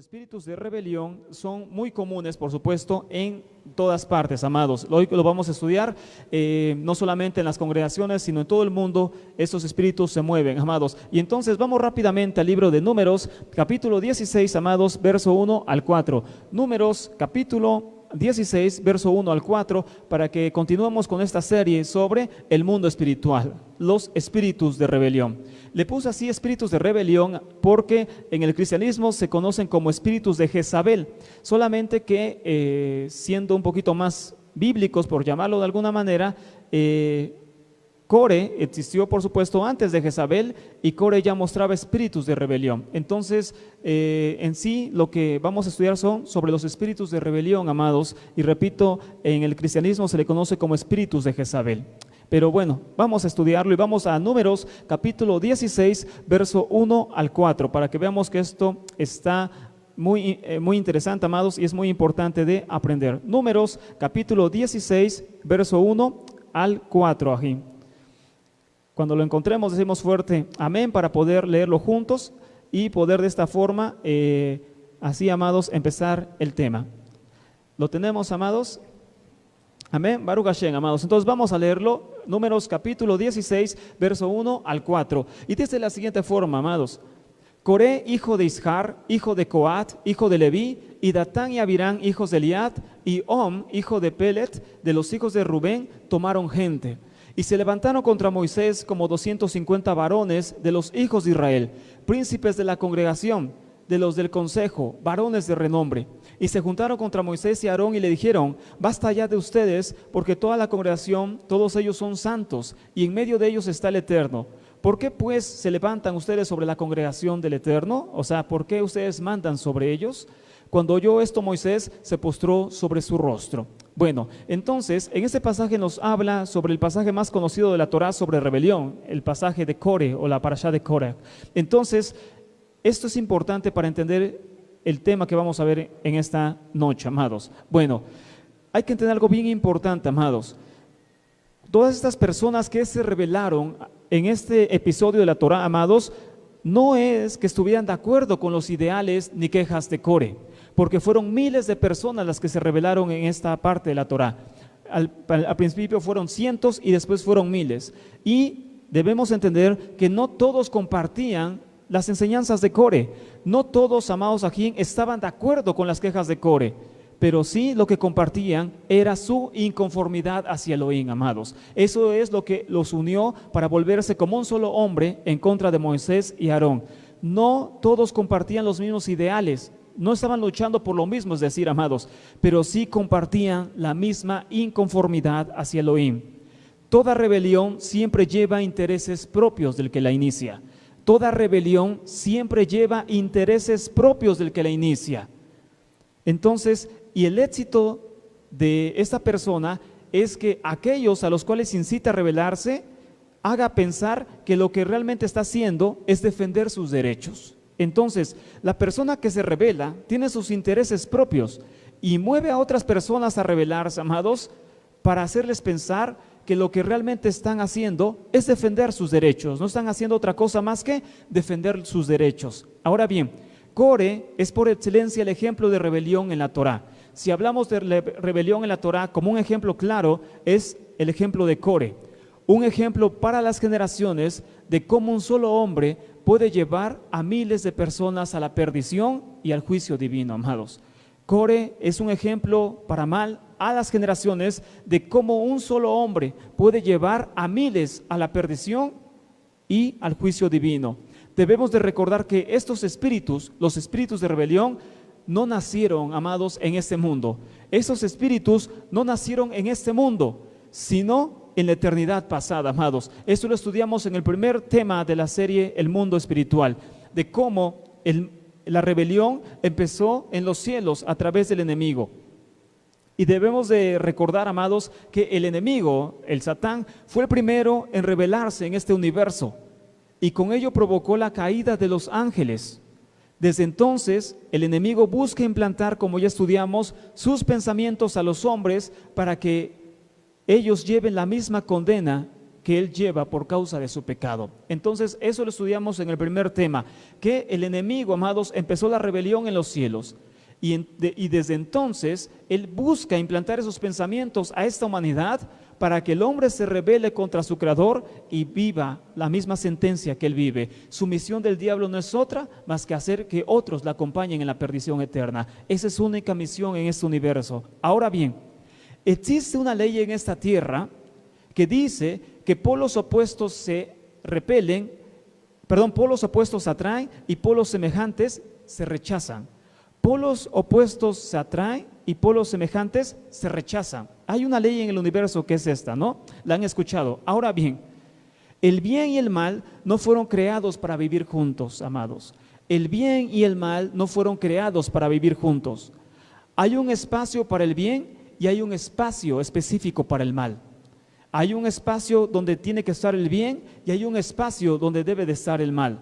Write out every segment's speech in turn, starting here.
espíritus de rebelión son muy comunes, por supuesto, en todas partes, amados. Hoy lo vamos a estudiar, no solamente en las congregaciones, sino en todo el mundo. Estos espíritus se mueven, amados. Y entonces vamos rápidamente al libro de Números, capítulo 16, amados, verso 1 al 4. Números, capítulo 16, verso 1 al 4, para que continuemos con esta serie sobre el mundo espiritual, los espíritus de rebelión. Le puse así espíritus de rebelión porque en el cristianismo se conocen como espíritus de Jezabel, solamente que siendo un poquito más bíblicos, por llamarlo de alguna manera, Core existió, por supuesto, antes de Jezabel, y Core ya mostraba espíritus de rebelión. Entonces, en sí, lo que vamos a estudiar son sobre los espíritus de rebelión, amados, y repito, en el cristianismo se le conoce como espíritus de Jezabel. Pero bueno, vamos a estudiarlo y vamos a Números, capítulo 16, verso 1 al 4, para que veamos que esto está muy interesante, amados, y es muy importante de aprender. Números, capítulo 16, verso 1 al 4, aquí. Cuando lo encontremos decimos fuerte amén para poder leerlo juntos y poder de esta forma, así, amados, empezar el tema. ¿Lo tenemos, amados? Amén, Baruch Hashem, amados. Entonces vamos a leerlo, Números capítulo 16, verso 1 al 4. Y dice de la siguiente forma, amados: Coré, hijo de Ishar, hijo de Coat, hijo de Leví, y Datán y Abirán, hijos de Eliad, y Om, hijo de Pelet, de los hijos de Rubén, tomaron gente. Y se levantaron contra Moisés como 250 varones de los hijos de Israel, príncipes de la congregación, de los del consejo, varones de renombre. Y se juntaron contra Moisés y Aarón y le dijeron: basta ya de ustedes, porque toda la congregación, todos ellos son santos, y en medio de ellos está el Eterno. ¿Por qué pues se levantan ustedes sobre la congregación del Eterno? O sea, ¿por qué ustedes mandan sobre ellos? Cuando oyó esto, Moisés se postró sobre su rostro. Bueno, entonces, en este pasaje nos habla sobre el pasaje más conocido de la Torá sobre rebelión, el pasaje de Core o la parashá de Korah. Entonces, esto es importante para entender el tema que vamos a ver en esta noche, amados. Bueno, hay que entender algo bien importante, amados. Todas estas personas que se rebelaron en este episodio de la Torá, amados, no es que estuvieran de acuerdo con los ideales ni quejas de Core, porque fueron miles de personas las que se rebelaron en esta parte de la Torá. Al principio fueron cientos y después fueron miles. Y debemos entender que no todos compartían las enseñanzas de Core. No todos, amados aquí, estaban de acuerdo con las quejas de Core, pero sí lo que compartían era su inconformidad hacia Elohim, amados. Eso es lo que los unió para volverse como un solo hombre en contra de Moisés y Aarón. No todos compartían los mismos ideales, no estaban luchando por lo mismo, es decir, amados, pero sí compartían la misma inconformidad hacia Elohim. Toda rebelión siempre lleva intereses propios del que la inicia. Toda rebelión siempre lleva intereses propios del que la inicia. Entonces, y el éxito de esta persona es que aquellos a los cuales incita a rebelarse haga pensar que lo que realmente está haciendo es defender sus derechos. Entonces, la persona que se rebela tiene sus intereses propios y mueve a otras personas a rebelarse, amados, para hacerles pensar que lo que realmente están haciendo es defender sus derechos. No están haciendo otra cosa más que defender sus derechos. Ahora bien, Core es por excelencia el ejemplo de rebelión en la Torá. Si hablamos de rebelión en la Torá, como un ejemplo claro es el ejemplo de Core. Un ejemplo para las generaciones de cómo un solo hombre puede llevar a miles de personas a la perdición y al juicio divino, amados. Core es un ejemplo para mal a las generaciones de cómo un solo hombre puede llevar a miles a la perdición y al juicio divino. Debemos de recordar que estos espíritus, los espíritus de rebelión, no nacieron, amados, en este mundo. Esos espíritus no nacieron en este mundo, sino en la eternidad pasada, amados. Esto lo estudiamos en el primer tema de la serie El Mundo Espiritual, de cómo la rebelión empezó en los cielos a través del enemigo. Y debemos de recordar, amados, que el enemigo, el Satán, fue el primero en rebelarse en este universo y con ello provocó la caída de los ángeles. Desde entonces, el enemigo busca implantar, como ya estudiamos, sus pensamientos a los hombres para que ellos lleven la misma condena que él lleva por causa de su pecado. Entonces, eso lo estudiamos en el primer tema, que el enemigo, amados, empezó la rebelión en los cielos. Y desde entonces, él busca implantar esos pensamientos a esta humanidad para que el hombre se rebele contra su creador y viva la misma sentencia que él vive. Su misión del diablo no es otra más que hacer que otros la acompañen en la perdición eterna. Esa es su única misión en este universo. Ahora bien, existe una ley en esta tierra que dice que polos opuestos se repelen, polos opuestos se atraen y polos semejantes se rechazan. Polos opuestos se atraen y polos semejantes se rechazan. Hay una ley en el universo que es esta, ¿no? La han escuchado. Ahora bien, el bien y el mal no fueron creados para vivir juntos, amados. El bien y el mal no fueron creados para vivir juntos. Hay un espacio para el bien y hay un espacio específico para el mal. Hay un espacio donde tiene que estar el bien y hay un espacio donde debe de estar el mal.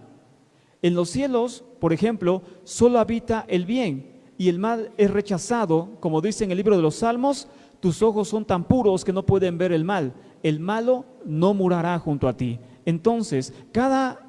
En los cielos, por ejemplo, solo habita el bien y el mal es rechazado, como dice en el libro de los Salmos, tus ojos son tan puros que no pueden ver el mal. El malo no morará junto a ti. Entonces, cada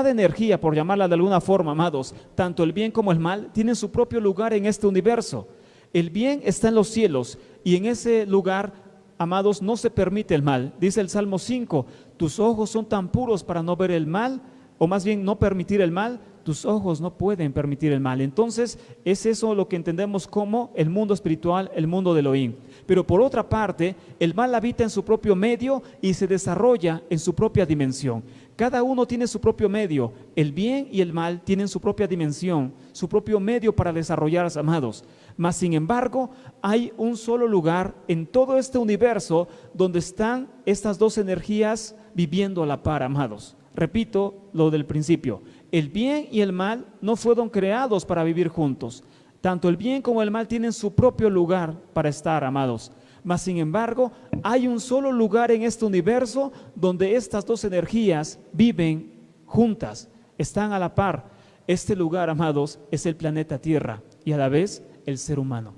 energía, por llamarla de alguna forma, amados, tanto el bien como el mal, tienen su propio lugar en este universo. El bien está en los cielos y en ese lugar, amados, no se permite el mal. Dice el Salmo 5, tus ojos son tan puros para no ver el mal, o más bien no permitir el mal, tus ojos no pueden permitir el mal. Entonces es eso lo que entendemos como el mundo espiritual, el mundo de Elohim. Pero por otra parte, el mal habita en su propio medio y se desarrolla en su propia dimensión. Cada uno tiene su propio medio, el bien y el mal tienen su propia dimensión, su propio medio para desarrollarse, amados. Mas sin embargo, hay un solo lugar en todo este universo donde están estas dos energías viviendo a la par, amados. Repito lo del principio, el bien y el mal no fueron creados para vivir juntos. Tanto el bien como el mal tienen su propio lugar para estar, amados. Mas sin embargo, hay un solo lugar en este universo donde estas dos energías viven juntas, están a la par. Este lugar, amados, es el planeta Tierra y a la vez el ser humano.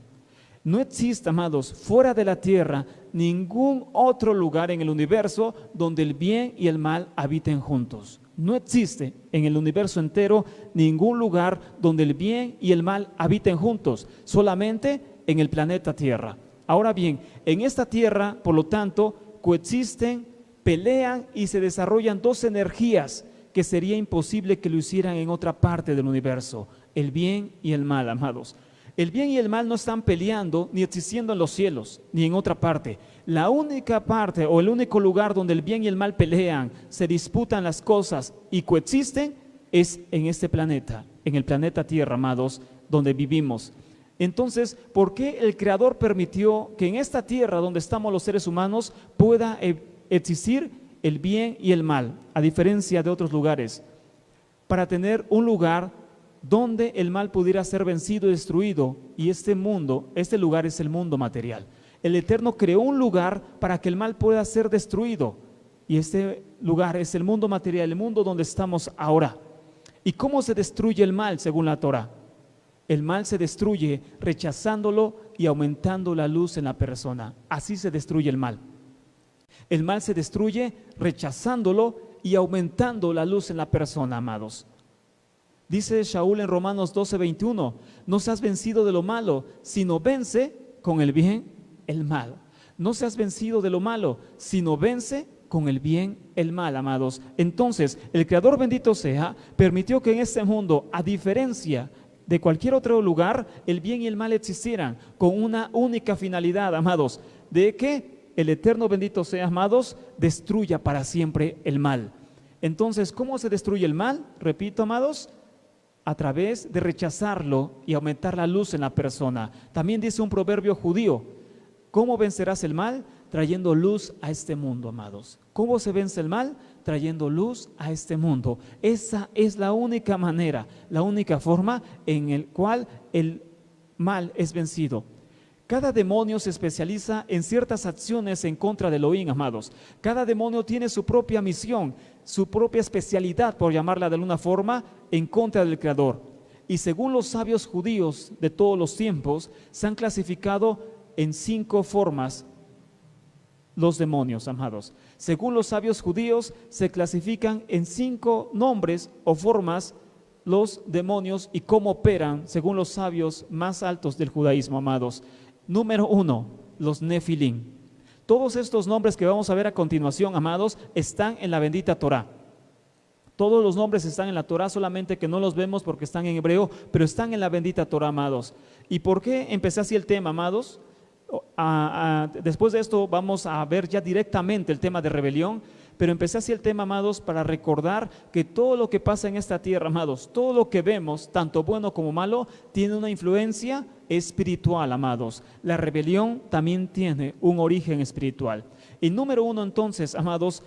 No existe, amados, fuera de la tierra ningún otro lugar en el universo donde el bien y el mal habiten juntos. No existe en el universo entero ningún lugar donde el bien y el mal habiten juntos, solamente en el planeta Tierra. Ahora bien, en esta tierra, por lo tanto, coexisten, pelean y se desarrollan dos energías que sería imposible que lo hicieran en otra parte del universo, el bien y el mal, amados. El bien y el mal no están peleando ni existiendo en los cielos, ni en otra parte. La única parte o el único lugar donde el bien y el mal pelean, se disputan las cosas y coexisten, es en este planeta, en el planeta Tierra, amados, donde vivimos. Entonces, ¿por qué el Creador permitió que en esta tierra donde estamos los seres humanos pueda existir el bien y el mal, a diferencia de otros lugares? Para tener un lugar donde el mal pudiera ser vencido y destruido, y este lugar es el mundo material. El Eterno creó un lugar para que el mal pueda ser destruido, y este lugar es el mundo material, el mundo donde estamos ahora. ¿Y cómo se destruye el mal según la Torah? El mal se destruye rechazándolo y aumentando la luz en la persona. Así se destruye el mal. El mal se destruye rechazándolo y aumentando la luz en la persona, amados. Dice Shaul en Romanos 12:21, no seas vencido de lo malo, sino vence con el bien el mal. No seas vencido de lo malo, sino vence con el bien el mal, amados. Entonces, el Creador bendito sea, permitió que en este mundo, a diferencia de cualquier otro lugar, el bien y el mal existieran con una única finalidad, amados, de que el Eterno bendito sea, amados, destruya para siempre el mal. Entonces, ¿cómo se destruye el mal? Repito, amados, a través de rechazarlo y aumentar la luz en la persona. También dice un proverbio judío, ¿cómo vencerás el mal? Trayendo luz a este mundo, amados. ¿Cómo se vence el mal? Trayendo luz a este mundo. Esa es la única manera, la única forma en el cual el mal es vencido. Cada demonio se especializa en ciertas acciones en contra de Elohim, amados. Cada demonio tiene su propia misión, su propia especialidad, por llamarla de alguna forma, en contra del Creador. Y según los sabios judíos de todos los tiempos, se han clasificado en 5 formas los demonios, amados. Según los sabios judíos, se clasifican en 5 nombres o formas los demonios y cómo operan según los sabios más altos del judaísmo, amados. Número 1, los Nefilim. Todos estos nombres que vamos a ver a continuación, amados, están en la bendita Torá. Todos los nombres están en la Torá, solamente que no los vemos porque están en hebreo, pero están en la bendita Torá, amados. ¿Y por qué empecé así el tema, amados? Después de esto vamos a ver ya directamente el tema de rebelión, pero empecé así el tema, amados, para recordar que todo lo que pasa en esta tierra, amados, todo lo que vemos, tanto bueno como malo, tiene una influencia espiritual, amados. La rebelión también tiene un origen espiritual. Y número 1, entonces, amados,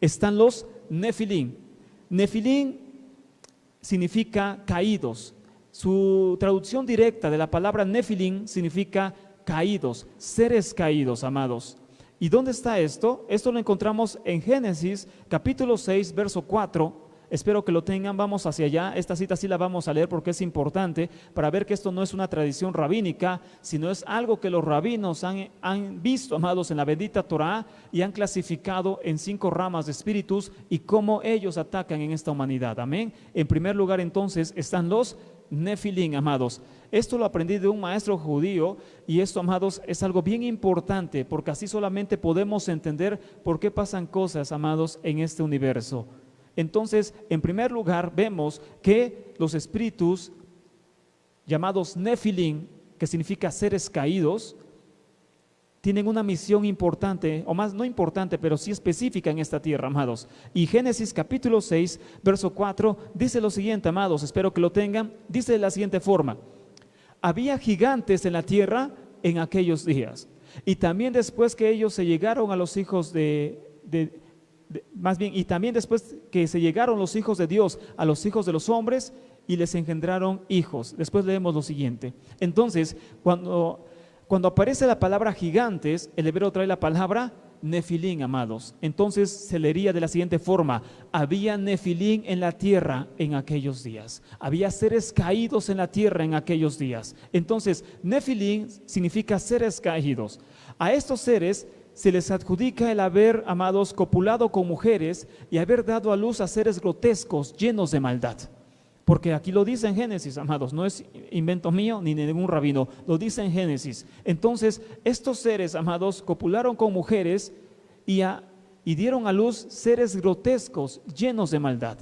están los Nefilim. Nefilim significa caídos. Su traducción directa de la palabra Nefilim significa caídos, seres caídos, amados. ¿Y dónde está esto? Esto lo encontramos en Génesis capítulo 6, verso 4. Espero que lo tengan, vamos hacia allá. Esta cita sí la vamos a leer porque es importante para ver que esto no es una tradición rabínica, sino es algo que los rabinos han visto, amados, en la bendita Torá, y han clasificado en 5 ramas de espíritus y cómo ellos atacan en esta humanidad. Amén. En primer lugar, entonces, están los Nefilim, amados. Esto lo aprendí de un maestro judío y esto, amados, es algo bien importante porque así solamente podemos entender por qué pasan cosas, amados, en este universo. Entonces, en primer lugar, vemos que los espíritus llamados Nefilim, que significa seres caídos, tienen una misión importante, o más no importante, pero sí específica en esta tierra, amados. Y Génesis capítulo 6, verso 4, dice lo siguiente, amados, espero que lo tengan, dice de la siguiente forma: había gigantes en la tierra en aquellos días, y también después que ellos se llegaron a los hijos y también después que se llegaron los hijos de Dios a los hijos de los hombres y les engendraron hijos. Después leemos lo siguiente. Entonces, cuando aparece la palabra gigantes, el hebreo trae la palabra Nefilim, amados. Entonces se leería de la siguiente forma: había Nefilim en la tierra en aquellos días. Había seres caídos en la tierra en aquellos días. Entonces, Nefilim significa seres caídos. A estos seres se les adjudica el haber, amados, copulado con mujeres y haber dado a luz a seres grotescos llenos de maldad. Porque aquí lo dice en Génesis, amados, no es invento mío ni de ningún rabino, lo dice en Génesis. Entonces, estos seres, amados, copularon con mujeres y dieron a luz seres grotescos llenos de maldad.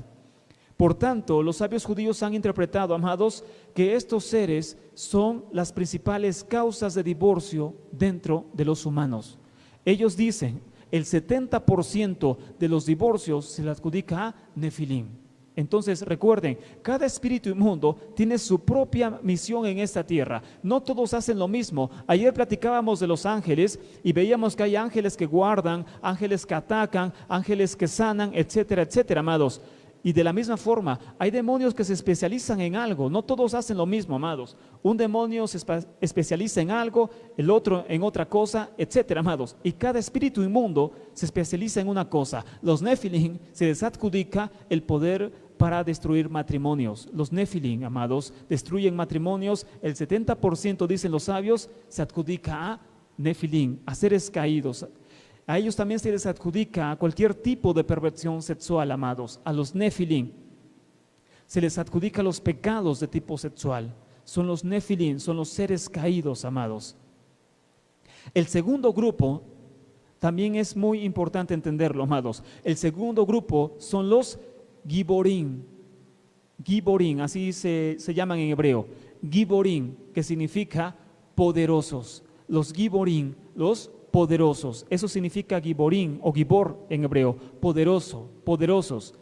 Por tanto, los sabios judíos han interpretado, amados, que estos seres son las principales causas de divorcio dentro de los humanos. Ellos dicen, el 70% de los divorcios se le adjudica a Nefilim. Entonces recuerden, cada espíritu inmundo tiene su propia misión en esta tierra. No todos hacen lo mismo. Ayer platicábamos de los ángeles y veíamos que hay ángeles que guardan, ángeles que atacan, ángeles que sanan, etcétera, etcétera, amados. Y de la misma forma, hay demonios que se especializan en algo. No todos hacen lo mismo, amados. Un demonio se especializa en algo, el otro en otra cosa, etcétera, amados. Y cada espíritu inmundo se especializa en una cosa. Los Nefilim se les adjudica el poder para destruir matrimonios. Los Nefilim, amados, destruyen matrimonios. El 70%, dicen los sabios, se adjudica a Nefilim, a seres caídos. A ellos también se les adjudica cualquier tipo de perversión sexual, amados. A los Nefilim se les adjudica los pecados de tipo sexual. Son los Nefilim, son los seres caídos, amados. El segundo grupo también es muy importante entenderlo, amados. El segundo grupo son los Giborim. Giborim, así se llaman en hebreo. Giborim, que significa poderosos. Los Giborim, los poderosos. Eso significa Giborim o Gibor en hebreo, poderoso, poderosos.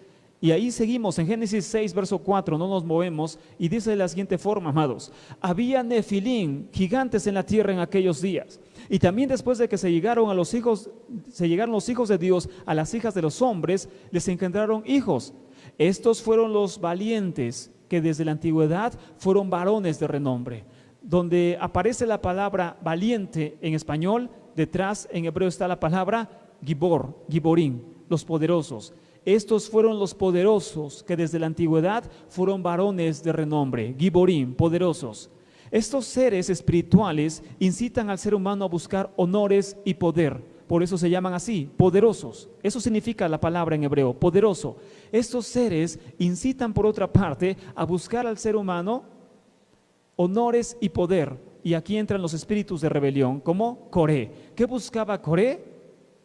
Y ahí seguimos en Génesis 6, verso 4, no nos movemos, y dice de la siguiente forma, amados: había Nefilim, gigantes en la tierra en aquellos días. Y también después de que se llegaron los hijos de Dios a las hijas de los hombres, les engendraron hijos. Estos fueron los valientes que desde la antigüedad fueron varones de renombre. Donde aparece la palabra valiente en español, detrás en hebreo está la palabra Gibor, Giborim, los poderosos. Estos fueron los poderosos que desde la antigüedad fueron varones de renombre, Giborim, poderosos. Estos seres espirituales incitan al ser humano a buscar honores y poder, por eso se llaman así, poderosos. Eso significa la palabra en hebreo, poderoso. Estos seres incitan por otra parte a buscar al ser humano honores y poder. Y aquí entran los espíritus de rebelión, como Coré. ¿Qué buscaba Coré?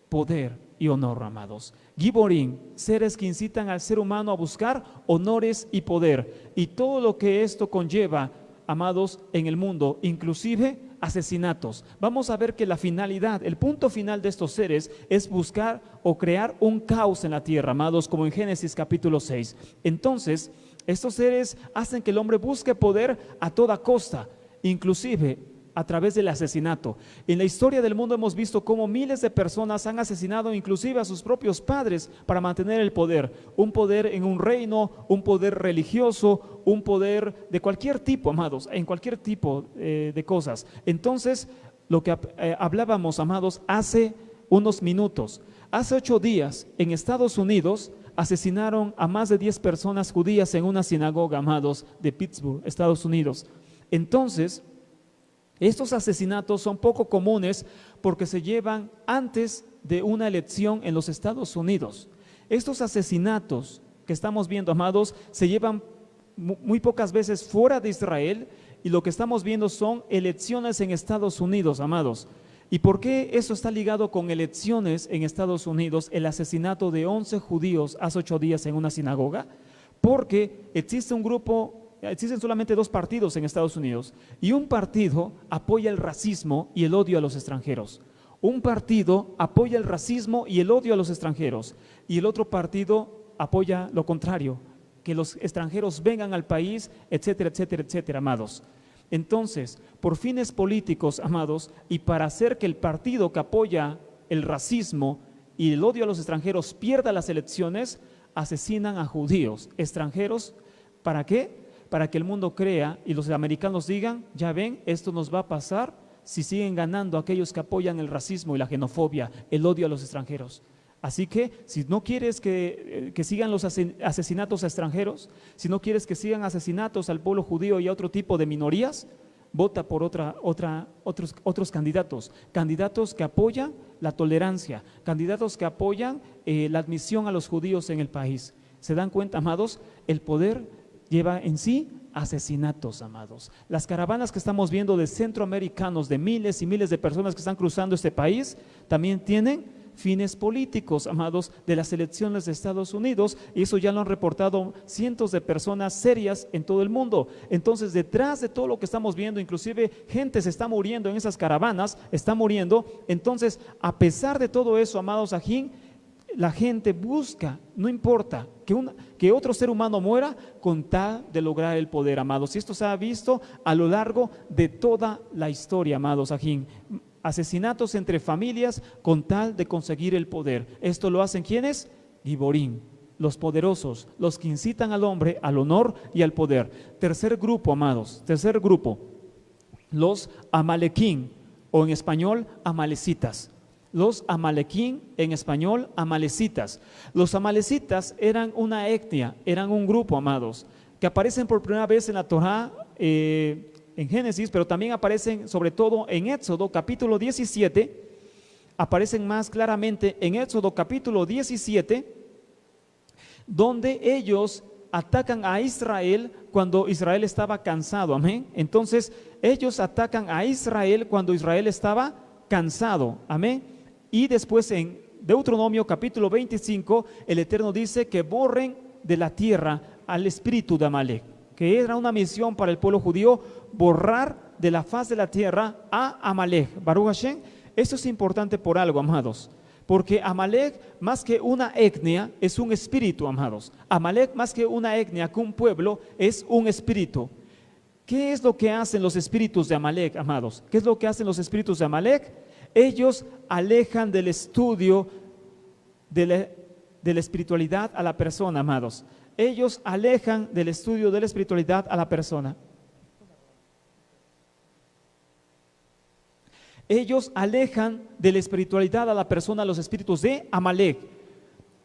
Poder y honor, amados. Giborim, seres que incitan al ser humano a buscar honores y poder. Y todo lo que esto conlleva, amados, en el mundo, inclusive asesinatos. Vamos a ver que la finalidad, el punto final de estos seres es buscar o crear un caos en la tierra, amados, como en Génesis capítulo 6. Entonces, estos seres hacen que el hombre busque poder a toda costa, inclusive a través del asesinato. En la historia del mundo hemos visto cómo miles de personas han asesinado inclusive a sus propios padres para mantener el poder. Un poder en un reino, un poder religioso, un poder de cualquier tipo, amados, en cualquier tipo de cosas. Entonces, lo que hablábamos, amados, hace unos minutos. Hace 8 días en Estados Unidos asesinaron a más de 10 personas judías en una sinagoga, amados, de Pittsburgh, Estados Unidos. Entonces, estos asesinatos son poco comunes porque se llevan antes de una elección en los Estados Unidos. Estos asesinatos que estamos viendo, amados, se llevan muy pocas veces fuera de Israel, y lo que estamos viendo son elecciones en Estados Unidos, amados. ¿Y por qué eso está ligado con elecciones en Estados Unidos? El asesinato de 11 judíos hace 8 días en una sinagoga, porque existen solamente 2 partidos en Estados Unidos, y un partido apoya el racismo y el odio a los extranjeros. Un partido apoya el racismo y el odio a los extranjeros, y el otro partido apoya lo contrario, que los extranjeros vengan al país, etcétera, etcétera, etcétera, amados. Entonces, por fines políticos, amados, y para hacer que el partido que apoya el racismo y el odio a los extranjeros pierda las elecciones, asesinan a judíos, extranjeros. ¿Para qué? Para que el mundo crea y los americanos digan, ya ven, esto nos va a pasar si siguen ganando aquellos que apoyan el racismo y la xenofobia, el odio a los extranjeros. Así que si no quieres que sigan los asesinatos a extranjeros, si no quieres que sigan asesinatos al pueblo judío y a otro tipo de minorías, vota por otros candidatos que apoyan la tolerancia, candidatos que apoyan la admisión a los judíos en el país. ¿Se dan cuenta, amados? El poder lleva en sí asesinatos, amados. Las caravanas que estamos viendo de centroamericanos, de miles y miles de personas que están cruzando este país, también tienen fines políticos, amados, de las elecciones de Estados Unidos, y eso ya lo han reportado cientos de personas serias en todo el mundo. Entonces, detrás de todo lo que estamos viendo, inclusive gente se está muriendo en esas caravanas, está muriendo. Entonces, a pesar de todo eso, amados ajín, la gente busca, no importa que otro ser humano muera con tal de lograr el poder, amados. Y esto se ha visto a lo largo de toda la historia, amados ajín. Asesinatos entre familias con tal de conseguir el poder. Esto lo hacen ¿quiénes? Giborim, los poderosos, los que incitan al hombre al honor y al poder. Tercer grupo, amados, tercer grupo, los amalequín, o en español amalecitas. Los amalequín, en español amalecitas. Los amalecitas eran una etnia, eran un grupo, amados, que aparecen por primera vez en la Torá, en Génesis, pero también aparecen sobre todo en Éxodo capítulo 17, aparecen más claramente en Éxodo capítulo 17, donde ellos atacan a Israel cuando Israel estaba cansado, amén. Entonces ellos atacan a Israel cuando Israel estaba cansado, amén. Y después en Deuteronomio capítulo 25, el Eterno dice que borren de la tierra al espíritu de Amalek, que era una misión para el pueblo judío, borrar de la faz de la tierra a Amalek. Baruch Hashem, esto es importante por algo, amados, porque Amalek, más que una etnia, es un espíritu, amados. Amalek, más que una etnia, que un pueblo, es un espíritu. ¿Qué es lo que hacen los espíritus de Amalek, amados? ¿Qué es lo que hacen los espíritus de Amalek? Ellos alejan del estudio de la espiritualidad a la persona, amados. Ellos alejan del estudio de la espiritualidad a la persona. Ellos alejan de la espiritualidad a la persona, los espíritus de Amalek.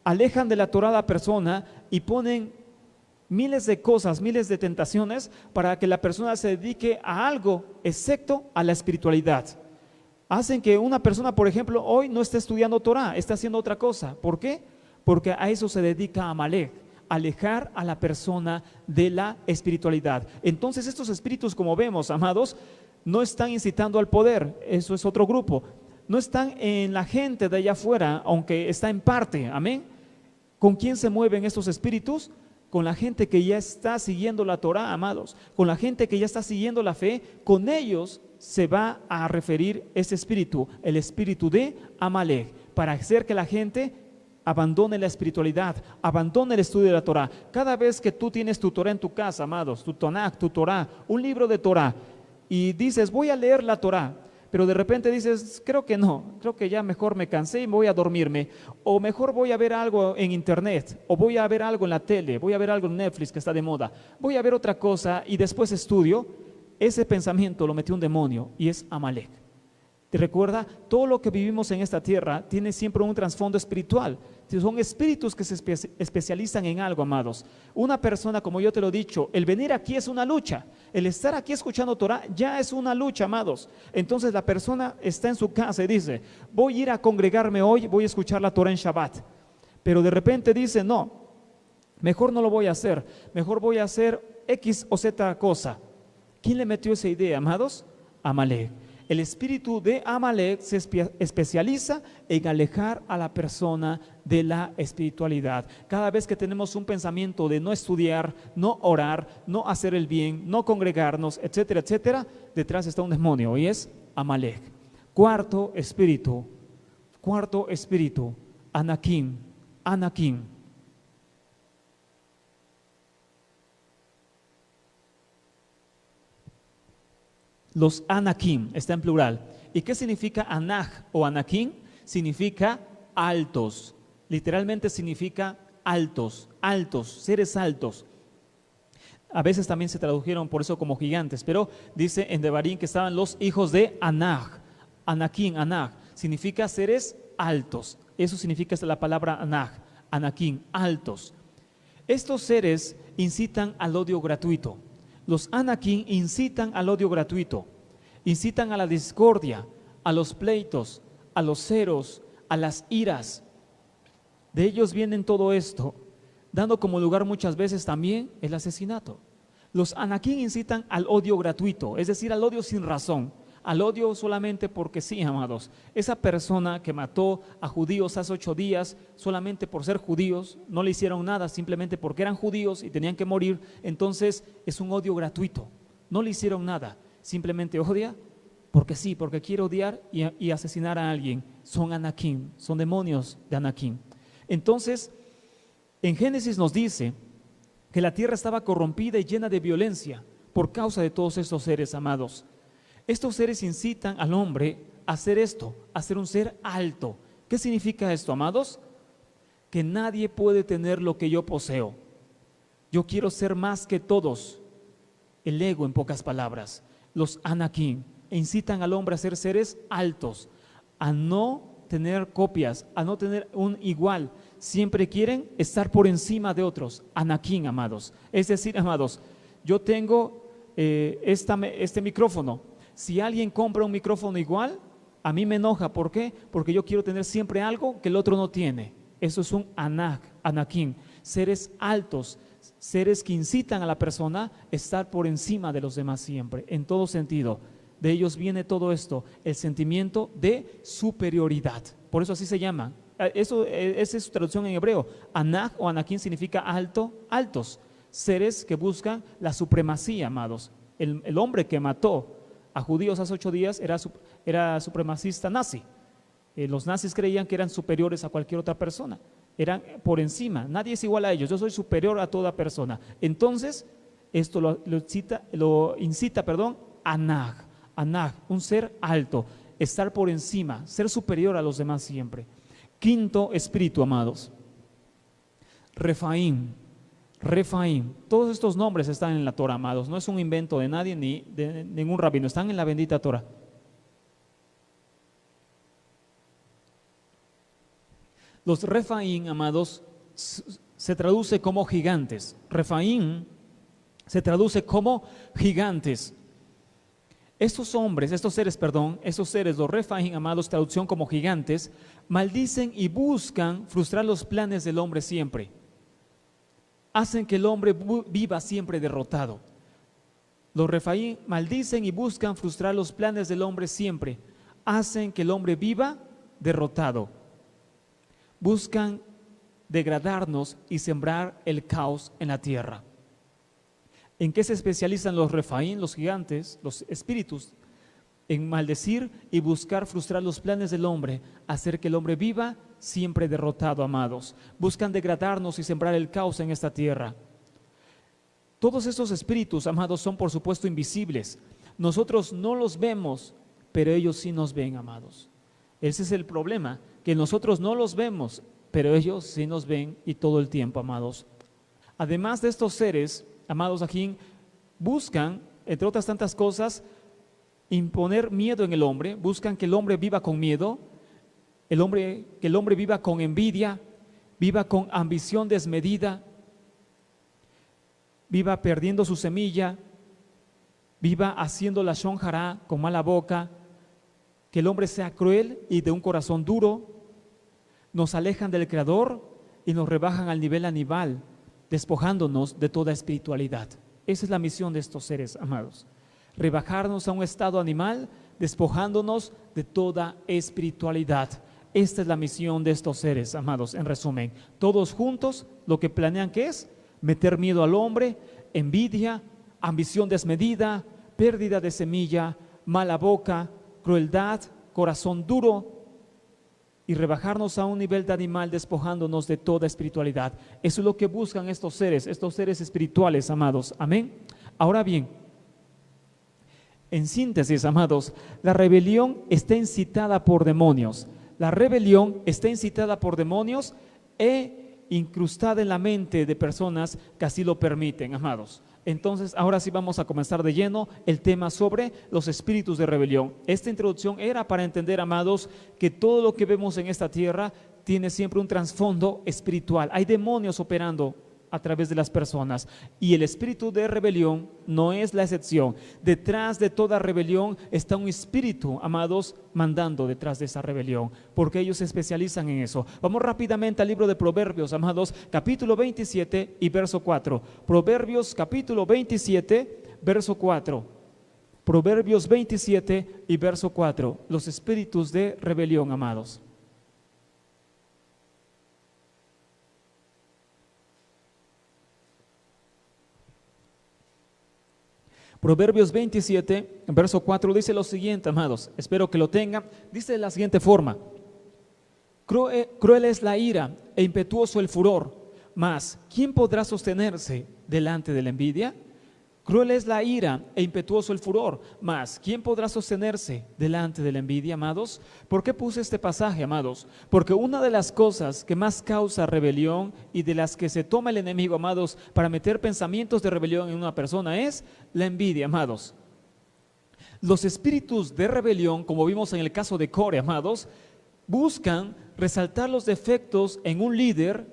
Alejan de la Torá a la persona y ponen miles de cosas, miles de tentaciones para que la persona se dedique a algo excepto a la espiritualidad. hacen que una persona, por ejemplo, hoy no esté estudiando Torah, está haciendo otra cosa. ¿Por qué? Porque a eso se dedica Amalek, alejar a la persona de la espiritualidad. Entonces estos espíritus, como vemos, amados, no están incitando al poder, eso es otro grupo. No están en la gente de allá afuera, aunque está en parte, amén. ¿Con quién se mueven estos espíritus? Con la gente que ya está siguiendo la Torah, amados, con la gente que ya está siguiendo la fe, con ellos se va a referir ese espíritu, el espíritu de Amalek, para hacer que la gente abandone la espiritualidad, abandone el estudio de la Torah. Cada vez que tú tienes tu Torah en tu casa, amados, tu Tanaj, tu Torah, un libro de Torah, y dices, voy a leer la Torah, pero de repente dices, creo que no, creo que ya mejor me cansé y me voy a dormirme, o mejor voy a ver algo en internet, o voy a ver algo en la tele, voy a ver algo en Netflix que está de moda, voy a ver otra cosa y después estudio. Ese pensamiento lo metió un demonio y es Amalek. ¿Te recuerda? Todo lo que vivimos en esta tierra tiene siempre un trasfondo espiritual. Son espíritus que se especializan en algo, amados. Una persona, como yo te lo he dicho, el venir aquí es una lucha. El estar aquí escuchando Torah ya es una lucha, amados. Entonces la persona está en su casa y dice, voy a ir a congregarme hoy, voy a escuchar la Torah en Shabbat. Pero de repente dice, no, mejor no lo voy a hacer, mejor voy a hacer X o Z cosa. ¿Quién le metió esa idea, amados? Amalek. El espíritu de Amalek se especializa en alejar a la persona de la espiritualidad. Cada vez que tenemos un pensamiento de no estudiar, no orar, no hacer el bien, no congregarnos, etcétera, etcétera, detrás está un demonio y es Amalek. Cuarto espíritu, Anakim. Los Anakim, está en plural. ¿Y qué significa Anaj o Anakim? Significa altos. Literalmente significa altos, seres altos. A veces también se tradujeron por eso como gigantes, pero dice en Devarim que estaban los hijos de Anaj. Anakim, Anaj, significa seres altos. Eso significa la palabra Anaj, Anakim, altos. Estos seres incitan al odio gratuito. Los Anakim incitan al odio gratuito, incitan a la discordia, a los pleitos, a los ceros, a las iras. De ellos vienen todo esto, dando como lugar muchas veces también el asesinato. Los Anakim incitan al odio gratuito, es decir, al odio sin razón, al odio solamente porque sí, amados. Esa persona que mató a judíos hace 8 días, solamente por ser judíos, no le hicieron nada, simplemente porque eran judíos y tenían que morir, entonces es un odio gratuito. No le hicieron nada, simplemente odia porque sí, porque quiere odiar y asesinar a alguien. Son Anakim, son demonios de Anakim. Entonces, en Génesis nos dice que la tierra estaba corrompida y llena de violencia por causa de todos estos seres, amados. Estos seres incitan al hombre a hacer esto, a ser un ser alto. ¿Qué significa esto, amados? Que nadie puede tener lo que yo poseo. Yo quiero ser más que todos. El ego, en pocas palabras. Los Anakim incitan al hombre a ser seres altos, a no tener copias, a no tener un igual. Siempre quieren estar por encima de otros. Anakim, amados. Es decir, amados, yo tengo este micrófono. Si alguien compra un micrófono igual, a mí me enoja. ¿Por qué? Porque yo quiero tener siempre algo que el otro no tiene. Eso es un Anakim, seres altos, seres que incitan a la persona a estar por encima de los demás siempre, en todo sentido. De ellos viene todo esto, el sentimiento de superioridad. Por eso así se llama. Esa es su traducción en hebreo. Anaj o Anakim significa alto, altos, seres que buscan la supremacía, amados. El hombre que mató a judíos hace 8 días era supremacista nazi. Los nazis creían que eran superiores a cualquier otra persona, eran por encima, nadie es igual a ellos, yo soy superior a toda persona. Entonces, esto lo incita, Anaj, un ser alto, estar por encima, ser superior a los demás siempre. Quinto espíritu, amados, Refaim. Todos estos nombres están en la Torah, amados. No es un invento de nadie ni de ningún rabino, están en la bendita Torah. Los Refaim, amados, se traduce como gigantes. Refaim se traduce como gigantes. estos seres, los Refaim, amados, traducción como gigantes, maldicen y buscan frustrar los planes del hombre siempre. Hacen que el hombre viva siempre derrotado. Los Refaim maldicen y buscan frustrar los planes del hombre siempre. Hacen que el hombre viva derrotado. Buscan degradarnos y sembrar el caos en la tierra. ¿En qué se especializan los Refaim, los gigantes, los espíritus? En maldecir y buscar frustrar los planes del hombre, hacer que el hombre viva siempre derrotado, amados. Buscan degradarnos y sembrar el caos en esta tierra. Todos estos espíritus, amados, son por supuesto invisibles. Nosotros no los vemos, pero ellos sí nos ven, amados. Ese es el problema, que nosotros no los vemos, pero ellos sí nos ven y todo el tiempo, amados. Además de estos seres, amados, aquí buscan, entre otras tantas cosas, imponer miedo en el hombre. Buscan que el hombre viva con miedo, que el hombre viva con envidia, viva con ambición desmedida, viva perdiendo su semilla, viva haciendo la lashon hara, con mala boca, que el hombre sea cruel y de un corazón duro. Nos alejan del Creador y nos rebajan al nivel animal, despojándonos de toda espiritualidad. Esa es la misión de estos seres, amados. Rebajarnos a un estado animal, despojándonos de toda espiritualidad. Esta es la misión de estos seres, amados. En resumen, todos juntos lo que planean, ¿qué es? Meter miedo al hombre, envidia, ambición desmedida, pérdida de semilla, mala boca, crueldad, corazón duro, y rebajarnos a un nivel de animal, despojándonos de toda espiritualidad. Eso es lo que buscan estos seres espirituales, amados. Amén. Ahora bien, en síntesis, amados, la rebelión está incitada por demonios. La rebelión está incitada por demonios e incrustada en la mente de personas que así lo permiten, amados. Entonces, ahora sí vamos a comenzar de lleno el tema sobre los espíritus de rebelión. Esta introducción era para entender, amados, que todo lo que vemos en esta tierra tiene siempre un trasfondo espiritual. Hay demonios operando a través de las personas y el espíritu de rebelión no es la excepción. Detrás de toda rebelión está un espíritu, amados, mandando detrás de esa rebelión, porque ellos se especializan en eso. Vamos rápidamente al libro de Proverbios, amados, capítulo 27 y verso 4. Proverbios capítulo 27, verso 4. Proverbios 27 y verso 4. Los espíritus de rebelión, amados. Proverbios 27, verso 4 dice lo siguiente, amados, espero que lo tengan. Dice de la siguiente forma: cruel es la ira e impetuoso el furor, mas ¿quién podrá sostenerse delante de la envidia? Cruel es la ira e impetuoso el furor, mas ¿quién podrá sostenerse delante de la envidia, amados? ¿Por qué puse este pasaje, amados? Porque una de las cosas que más causa rebelión y de las que se toma el enemigo, amados, para meter pensamientos de rebelión en una persona es la envidia, amados. Los espíritus de rebelión, como vimos en el caso de Core, amados, buscan resaltar los defectos en un líder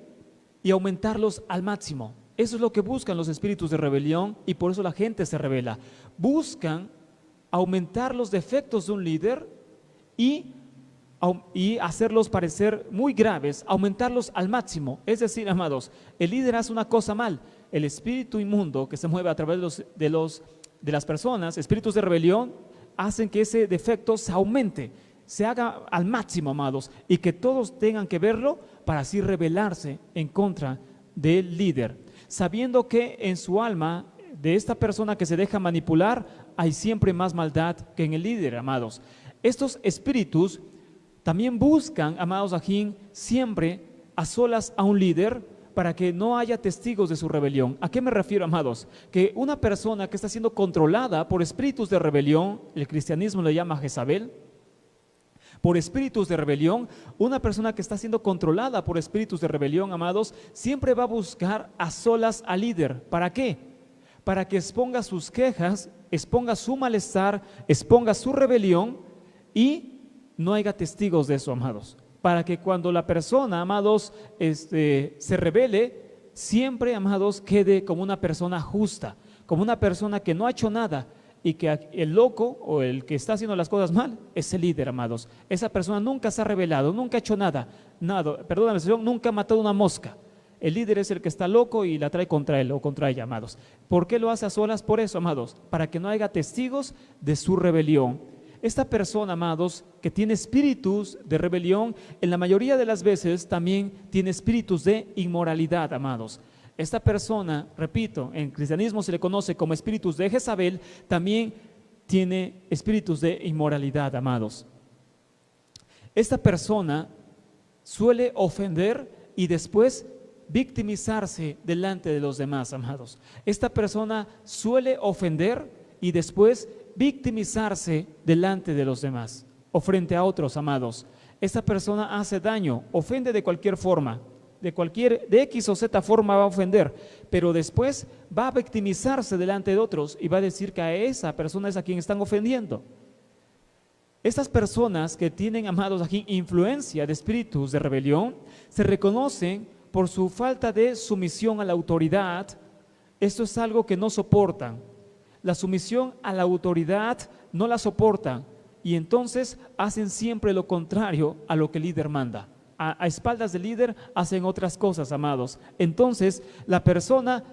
y aumentarlos al máximo. Eso es lo que buscan los espíritus de rebelión y por eso la gente se rebela. Buscan aumentar los defectos de un líder y hacerlos parecer muy graves, aumentarlos al máximo. Es decir, amados, el líder hace una cosa mal. El espíritu inmundo que se mueve a través de las personas, espíritus de rebelión, hacen que ese defecto se aumente, se haga al máximo, amados, y que todos tengan que verlo para así rebelarse en contra del líder, sabiendo que en su alma de esta persona que se deja manipular hay siempre más maldad que en el líder, amados. Estos espíritus también buscan, amados ajín, siempre a solas a un líder para que no haya testigos de su rebelión. ¿A qué me refiero, amados? Que una persona que está siendo controlada por espíritus de rebelión, el cristianismo le llama Jezabel, por espíritus de rebelión, una persona que está siendo controlada por espíritus de rebelión, amados, siempre va a buscar a solas al líder. ¿Para qué? Para que exponga sus quejas, exponga su malestar, exponga su rebelión y no haya testigos de eso, amados. Para que cuando la persona, amados, se rebele, siempre, amados, quede como una persona justa, como una persona que no ha hecho nada y que el loco o el que está haciendo las cosas mal es el líder, amados. Esa persona nunca se ha rebelado, nunca ha hecho nada, perdóname, nunca ha matado una mosca. El líder es el que está loco y la trae contra él o contra ella, amados. ¿Por qué lo hace a solas? Por eso, amados, para que no haya testigos de su rebelión. Esta persona, amados, que tiene espíritus de rebelión, en la mayoría de las veces también tiene espíritus de inmoralidad, amados. Esta persona, repito, en cristianismo se le conoce como espíritus de Jezabel, también tiene espíritus de inmoralidad, amados. Esta persona suele ofender y después victimizarse delante de los demás, amados. Esta persona suele ofender y después victimizarse delante de los demás o frente a otros, amados. Esta persona hace daño, ofende de cualquier forma, de X o Z forma va a ofender, pero después va a victimizarse delante de otros y va a decir que a esa persona es a quien están ofendiendo. Estas personas que tienen, amados, aquí influencia de espíritus de rebelión, se reconocen por su falta de sumisión a la autoridad. Esto es algo que no soportan. La sumisión a la autoridad no la soportan y entonces hacen siempre lo contrario a lo que el líder manda. A espaldas del líder hacen otras cosas, amados. Entonces la persona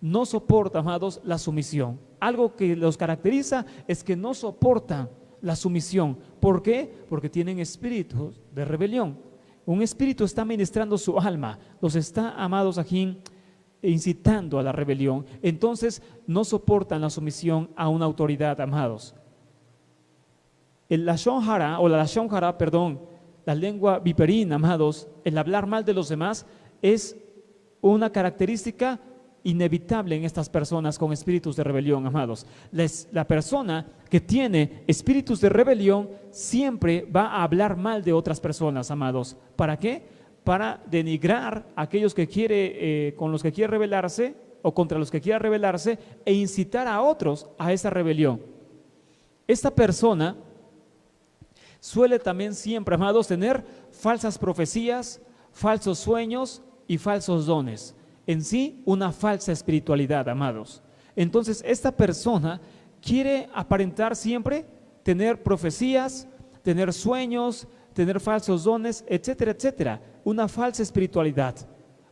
no soporta, amados, la sumisión. Algo que los caracteriza es que no soportan la sumisión. ¿Por qué? Porque tienen espíritus de rebelión. Un espíritu está ministrando su alma, los está, amados, aquí incitando a la rebelión. Entonces no soportan la sumisión a una autoridad, amados. El lashon hara, o la lashon hara, perdón, la lengua viperina, amados, el hablar mal de los demás es una característica inevitable en estas personas con espíritus de rebelión, amados. La persona que tiene espíritus de rebelión siempre va a hablar mal de otras personas, amados. ¿Para qué? Para denigrar a aquellos que quiere, con los que quiere rebelarse o contra los que quiera rebelarse e incitar a otros a esa rebelión. Esta persona suele también siempre, amados, tener falsas profecías, falsos sueños y falsos dones. En sí, una falsa espiritualidad, amados. Entonces, esta persona quiere aparentar siempre tener profecías, tener sueños, tener falsos dones, etcétera, etcétera. Una falsa espiritualidad.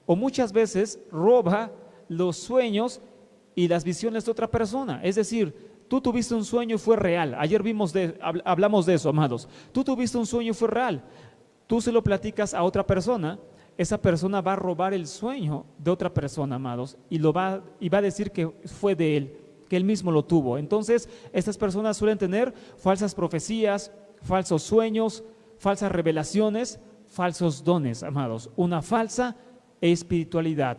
O muchas veces roba los sueños y las visiones de otra persona. Es decir, tú tuviste un sueño y fue real. Ayer hablamos de eso, amados. Tú tuviste un sueño y fue real. Tú se lo platicas a otra persona. Esa persona va a robar el sueño de otra persona, amados, y va a decir que fue de él, que él mismo lo tuvo. Entonces, estas personas suelen tener falsas profecías, falsos sueños, falsas revelaciones, falsos dones, amados. Una falsa espiritualidad.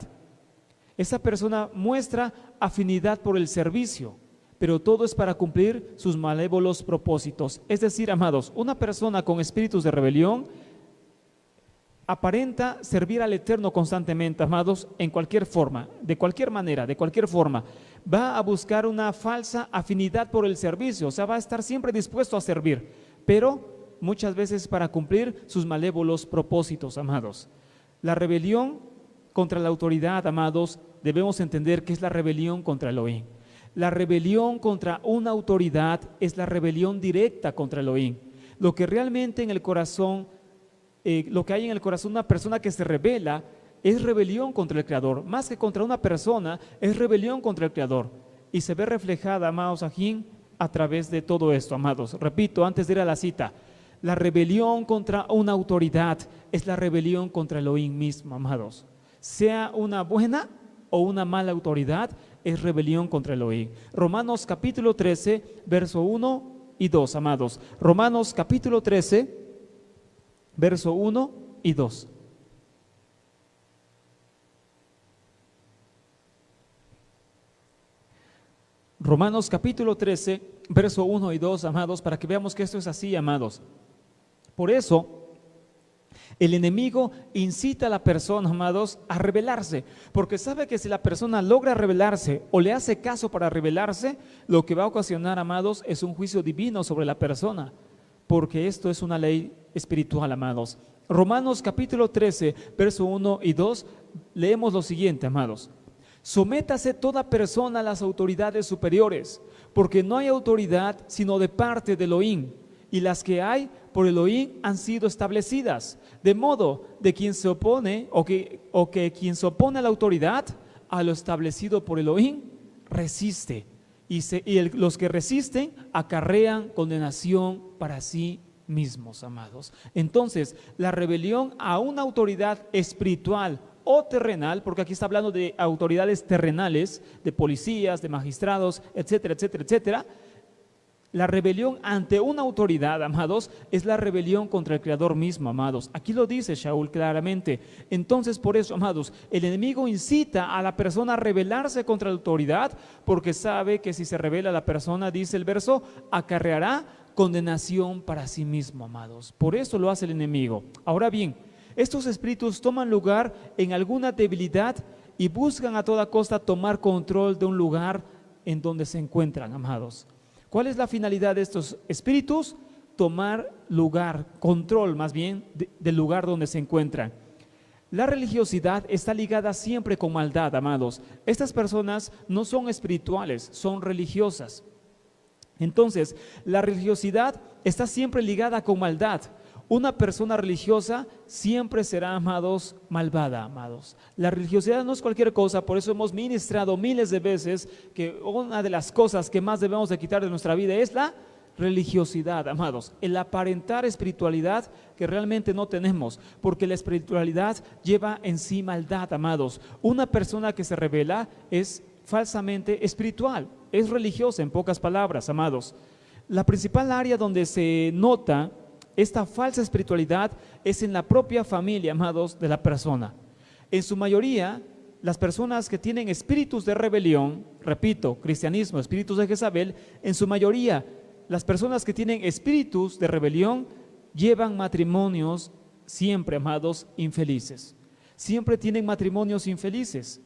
Esa persona muestra afinidad por el servicio, pero todo es para cumplir sus malévolos propósitos. Es decir, amados, una persona con espíritus de rebelión aparenta servir al Eterno constantemente, amados, en cualquier forma, de cualquier manera, de cualquier forma. Va a buscar una falsa afinidad por el servicio, o sea, va a estar siempre dispuesto a servir, pero muchas veces para cumplir sus malévolos propósitos, amados. La rebelión contra la autoridad, amados, debemos entender que es la rebelión contra Elohim. La rebelión contra una autoridad es la rebelión directa contra Elohim. Lo que realmente en el corazón lo que hay en el corazón de una persona que se rebela es rebelión contra el Creador. Más que contra una persona, es rebelión contra el Creador. Y se ve reflejada, amados, aquí a través de todo esto, amados. Repito, antes de ir a la cita, la rebelión contra una autoridad es la rebelión contra Elohim mismo, amados. Sea una buena o una mala autoridad, es rebelión contra Elohim. Romanos capítulo 13, verso 1 y 2, amados. Romanos capítulo 13, verso 1 y 2. Romanos capítulo 13, verso 1 y 2, amados, para que veamos que esto es así, amados. Por eso, el enemigo incita a la persona, amados, a rebelarse, porque sabe que si la persona logra rebelarse o le hace caso para rebelarse, lo que va a ocasionar, amados, es un juicio divino sobre la persona, porque esto es una ley espiritual, amados. Romanos capítulo 13, verso 1 y 2, leemos lo siguiente, amados. Sométase toda persona a las autoridades superiores, porque no hay autoridad sino de parte de Elohim, y las que hay por Elohim han sido establecidas, de modo de quien se opone o que quien se opone a la autoridad, a lo establecido por Elohim, resiste, los que resisten acarrean condenación para sí mismos, amados. Entonces, la rebelión a una autoridad espiritual o terrenal, porque aquí está hablando de autoridades terrenales, de policías, de magistrados, etcétera, etcétera, etcétera. La rebelión ante una autoridad, amados, es la rebelión contra el Creador mismo, amados. Aquí lo dice Shaul claramente. Entonces, por eso, amados, el enemigo incita a la persona a rebelarse contra la autoridad, porque sabe que si se rebela la persona, dice el verso, acarreará condenación para sí mismo, amados. Por eso lo hace el enemigo. Ahora bien, estos espíritus toman lugar en alguna debilidad y buscan a toda costa tomar control de un lugar en donde se encuentran, amados. ¿Cuál es la finalidad de estos espíritus? Tomar lugar, control más bien, del lugar donde se encuentran. La religiosidad está ligada siempre con maldad, amados. Estas personas no son espirituales, son religiosas. Entonces, la religiosidad está siempre ligada con maldad. Una persona religiosa siempre será, amados, malvada, amados. La religiosidad no es cualquier cosa, por eso hemos ministrado miles de veces que una de las cosas que más debemos de quitar de nuestra vida es la religiosidad, amados. El aparentar espiritualidad que realmente no tenemos, porque la espiritualidad lleva en sí maldad, amados. Una persona que se revela es falsamente espiritual, es religiosa en pocas palabras, amados. La principal área donde se nota esta falsa espiritualidad es en la propia familia, amados, de la persona. En su mayoría, las personas que tienen espíritus de rebelión, repito, cristianismo, espíritus de Jezabel, en su mayoría, las personas que tienen espíritus de rebelión llevan matrimonios siempre, amados, infelices. Siempre tienen matrimonios infelices.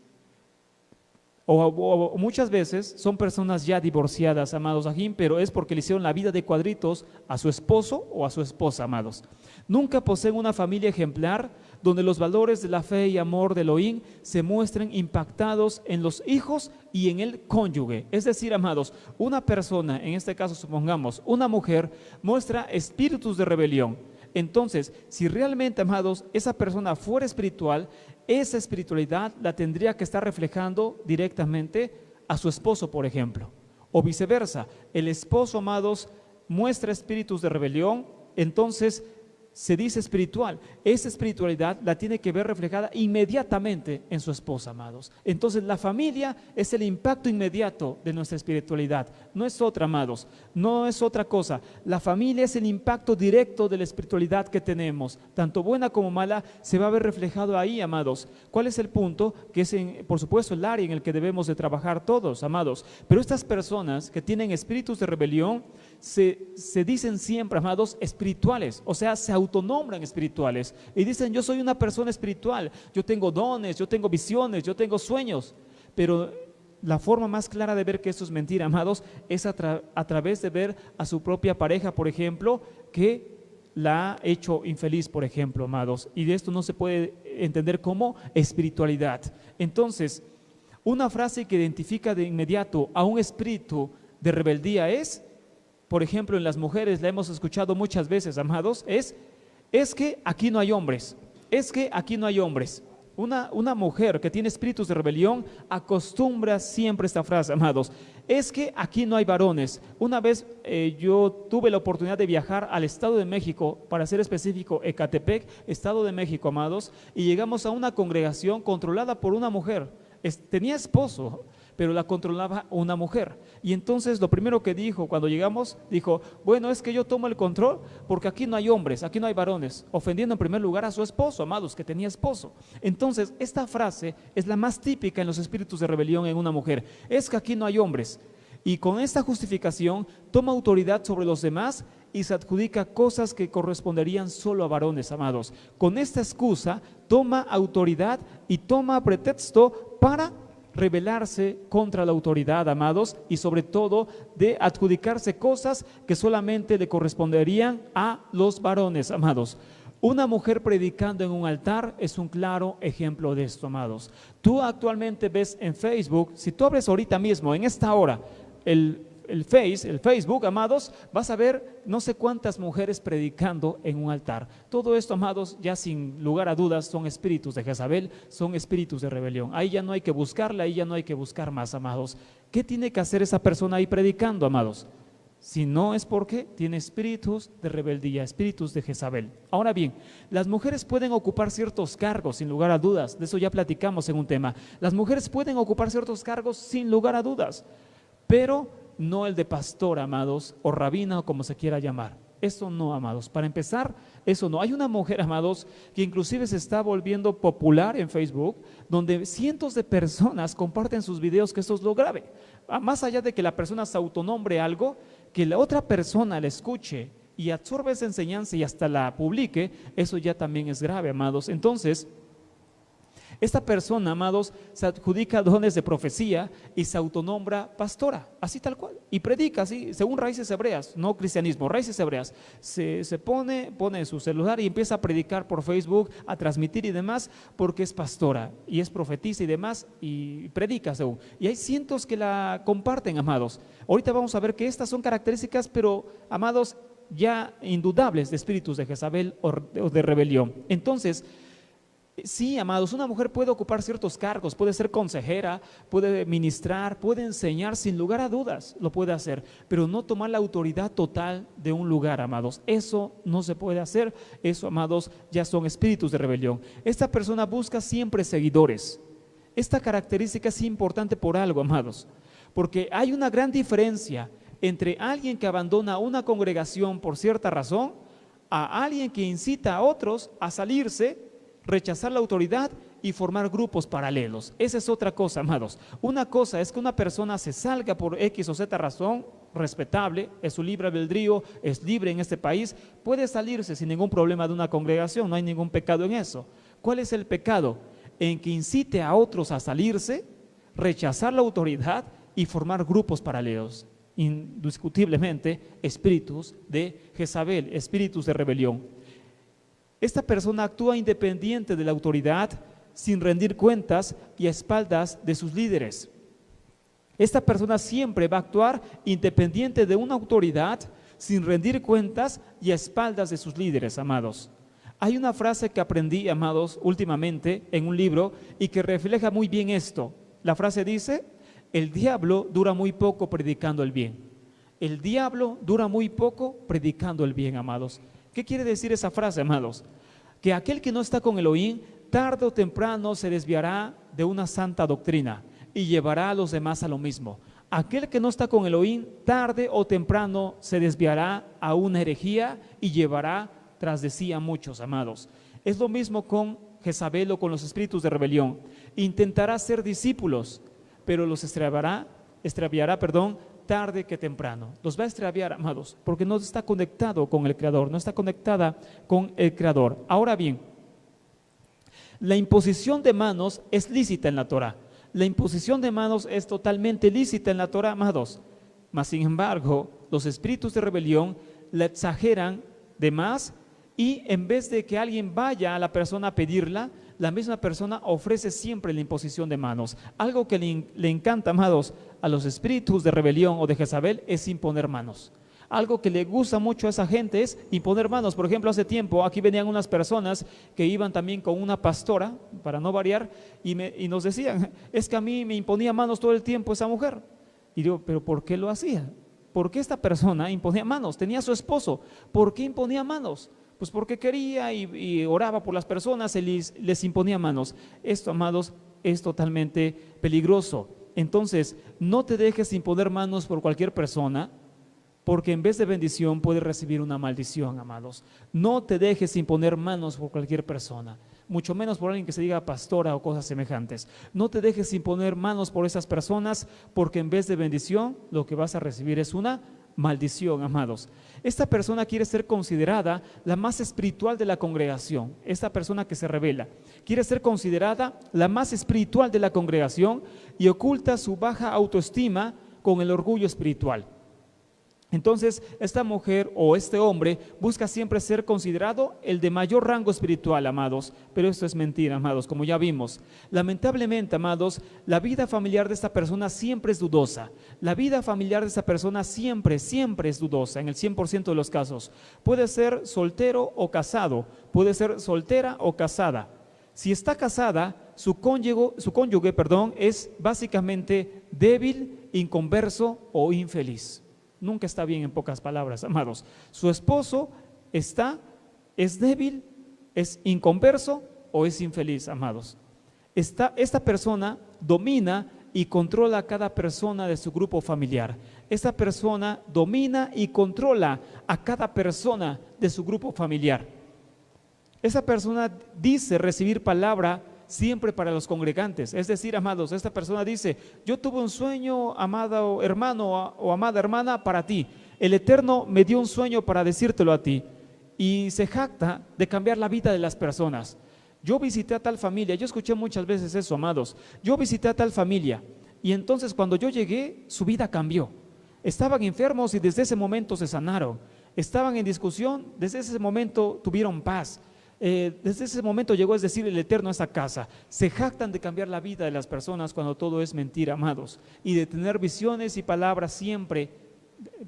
O muchas veces son personas ya divorciadas, amados Ajim, pero es porque le hicieron la vida de cuadritos a su esposo o a su esposa, amados. Nunca poseen una familia ejemplar donde los valores de la fe y amor de Elohim se muestren impactados en los hijos y en el cónyuge. Es decir, amados, una persona, en este caso supongamos una mujer, muestra espíritus de rebelión. Entonces, si realmente, amados, esa persona fuera espiritual, esa espiritualidad la tendría que estar reflejando directamente a su esposo, por ejemplo. O viceversa, el esposo, amados, muestra espíritus de rebelión, entonces se dice espiritual. Esa espiritualidad la tiene que ver reflejada inmediatamente en su esposa, amados. Entonces la familia es el impacto inmediato de nuestra espiritualidad. No es otra, amados, no es otra cosa. La familia es el impacto directo de la espiritualidad que tenemos, tanto buena como mala, se va a ver reflejado ahí, amados. ¿Cuál es el punto? Que es, por supuesto, el área en el que debemos de trabajar todos, amados. Pero estas personas que tienen espíritus de rebelión se dicen siempre, amados, espirituales, o sea, se autonombran espirituales y dicen: yo soy una persona espiritual, yo tengo dones, yo tengo visiones, yo tengo sueños. Pero la forma más clara de ver que esto es mentira, amados, es a través de ver a su propia pareja, por ejemplo, que la ha hecho infeliz, por ejemplo, amados, y de esto no se puede entender como espiritualidad. Entonces, una frase que identifica de inmediato a un espíritu de rebeldía es, por ejemplo, en las mujeres la hemos escuchado muchas veces, amados, es que aquí no hay hombres, es que aquí no hay hombres. Una mujer que tiene espíritus de rebelión acostumbra siempre esta frase, amados: es que aquí no hay varones. Una vez yo tuve la oportunidad de viajar al Estado de México, para ser específico, Ecatepec, Estado de México, amados, y llegamos a una congregación controlada por una mujer. Tenía esposo, pero la controlaba una mujer. Y entonces lo primero que dijo cuando llegamos, dijo: bueno, es que yo tomo el control porque aquí no hay hombres, aquí no hay varones, ofendiendo en primer lugar a su esposo, amados, que tenía esposo. Entonces, esta frase es la más típica en los espíritus de rebelión en una mujer: es que aquí no hay hombres. Y con esta justificación toma autoridad sobre los demás y se adjudica cosas que corresponderían solo a varones, amados. Con esta excusa toma autoridad y toma pretexto para rebelarse contra la autoridad, amados, y sobre todo de adjudicarse cosas que solamente le corresponderían a los varones, amados. Una mujer predicando en un altar es un claro ejemplo de esto, amados. Tú actualmente ves en Facebook, si tú abres ahorita mismo, en esta hora, el Facebook, amados, vas a ver no sé cuántas mujeres predicando en un altar. Todo esto, amados, ya sin lugar a dudas son espíritus de Jezabel, son espíritus de rebelión. Ahí ya no hay que buscarla, ahí ya no hay que buscar más, amados. ¿Qué tiene que hacer esa persona ahí predicando, amados? Si no es porque tiene espíritus de rebeldía, espíritus de Jezabel. Ahora bien, las mujeres pueden ocupar ciertos cargos, sin lugar a dudas. De eso ya platicamos en un tema. Las mujeres pueden ocupar ciertos cargos sin lugar a dudas, pero no el de pastor, amados, o rabina, o como se quiera llamar. Eso no, amados. Para empezar, eso no. Hay una mujer, amados, que inclusive se está volviendo popular en Facebook, donde cientos de personas comparten sus videos, que eso es lo grave. Más allá de que la persona se autonombre algo, que la otra persona la escuche y absorbe esa enseñanza y hasta la publique, eso ya también es grave, amados. Entonces, esta persona, amados, se adjudica dones de profecía y se autonombra pastora, así tal cual, y predica así, según raíces hebreas, no cristianismo, raíces hebreas. Se pone en su celular y empieza a predicar por Facebook, a transmitir y demás, porque es pastora y es profetisa y demás, y predica según. Y hay cientos que la comparten, amados. Ahorita vamos a ver que estas son características, pero, amados, ya indudables de espíritus de Jezabel o de rebelión. Entonces, sí, amados, una mujer puede ocupar ciertos cargos, puede ser consejera, puede ministrar, puede enseñar, sin lugar a dudas, lo puede hacer, pero no tomar la autoridad total de un lugar, amados. Eso no se puede hacer, eso, amados, ya son espíritus de rebelión. Esta persona busca siempre seguidores. Esta característica es importante por algo, amados, porque hay una gran diferencia entre alguien que abandona una congregación por cierta razón a alguien que incita a otros a salirse, rechazar la autoridad y formar grupos paralelos. Esa es otra cosa, amados. Una cosa es que una persona se salga por X o Z razón, respetable, es su libre albedrío, es libre en este país, puede salirse sin ningún problema de una congregación, no hay ningún pecado en eso. ¿Cuál es el pecado? En que incite a otros a salirse, rechazar la autoridad y formar grupos paralelos. Indiscutiblemente, espíritus de Jezabel, espíritus de rebelión. Esta persona actúa independiente de la autoridad, sin rendir cuentas y a espaldas de sus líderes. Esta persona siempre va a actuar independiente de una autoridad, sin rendir cuentas y a espaldas de sus líderes, amados. Hay una frase que aprendí, amados, últimamente en un libro y que refleja muy bien esto. La frase dice: el diablo dura muy poco predicando el bien. El diablo dura muy poco predicando el bien, amados. ¿Qué quiere decir esa frase, amados? Que aquel que no está con Elohim, tarde o temprano se desviará de una santa doctrina y llevará a los demás a lo mismo. Aquel que no está con Elohim, tarde o temprano se desviará a una herejía y llevará tras de sí a muchos, amados. Es lo mismo con Jezabel o con los espíritus de rebelión. Intentará ser discípulos, pero los extraviará, tarde que temprano. Los va a extraviar, amados, porque no está conectado con el Creador, no está conectada con el Creador. Ahora bien, la imposición de manos es lícita en la Torah. La imposición de manos es totalmente lícita en la Torah, amados. Mas, sin embargo, los espíritus de rebelión la exageran de más y en vez de que alguien vaya a la persona a pedirla, la misma persona ofrece siempre la imposición de manos. Algo que le encanta, amados, a los espíritus de rebelión o de Jezabel es imponer manos. Algo que le gusta mucho a esa gente es imponer manos. Por ejemplo, hace tiempo aquí venían unas personas que iban también con una pastora, para no variar, y nos decían: es que a mí me imponía manos todo el tiempo esa mujer. Y digo: ¿pero por qué lo hacía? ¿Por qué esta persona imponía manos? Tenía a su esposo. ¿Por qué imponía manos? Pues porque quería y oraba por las personas y les imponía manos. Esto, amados, es totalmente peligroso. Entonces, no te dejes imponer manos por cualquier persona, porque en vez de bendición puedes recibir una maldición, amados. No te dejes imponer manos por cualquier persona, mucho menos por alguien que se diga pastora o cosas semejantes. No te dejes imponer manos por esas personas, porque en vez de bendición lo que vas a recibir es una maldición, amados. Esta persona quiere ser considerada la más espiritual de la congregación. Esta persona que se revela quiere ser considerada la más espiritual de la congregación y oculta su baja autoestima con el orgullo espiritual. Entonces, esta mujer o este hombre busca siempre ser considerado el de mayor rango espiritual, amados, pero esto es mentira, amados, como ya vimos. Lamentablemente, amados, la vida familiar de esta persona siempre es dudosa. La vida familiar de esta persona siempre es dudosa, en el 100% de los casos. Puede ser soltero o casado, puede ser soltera o casada. Si está casada, su cónyuge, es básicamente débil, inconverso o infeliz. Nunca está bien, en pocas palabras, amados. Su esposo es débil, es inconverso o es infeliz, amados. Esta persona domina y controla a cada persona de su grupo familiar. Esta persona domina y controla a cada persona de su grupo familiar. Esa persona dice recibir palabra siempre para los congregantes. Es decir, amados, esta persona dice: yo tuve un sueño, amado hermano o amada hermana, para ti. El Eterno me dio un sueño para decírtelo a ti. Y se jacta de cambiar la vida de las personas. Yo visité a tal familia, yo escuché muchas veces eso, amados. Yo visité a tal familia y entonces cuando yo llegué, su vida cambió. Estaban enfermos y desde ese momento se sanaron. Estaban en discusión, desde ese momento tuvieron paz. Desde ese momento llegó, es decir, el Eterno a esa casa. Se jactan de cambiar la vida de las personas cuando todo es mentira, amados, y de tener visiones y palabras siempre,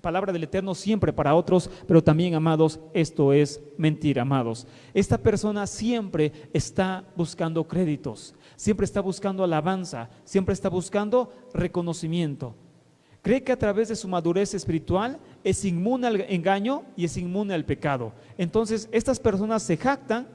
palabra del Eterno siempre para otros, pero también, amados, esto es mentira, amados. Esta persona siempre está buscando créditos, siempre está buscando alabanza, siempre está buscando reconocimiento. Cree que a través de su madurez espiritual es inmune al engaño y es inmune al pecado. Entonces, estas personas se jactan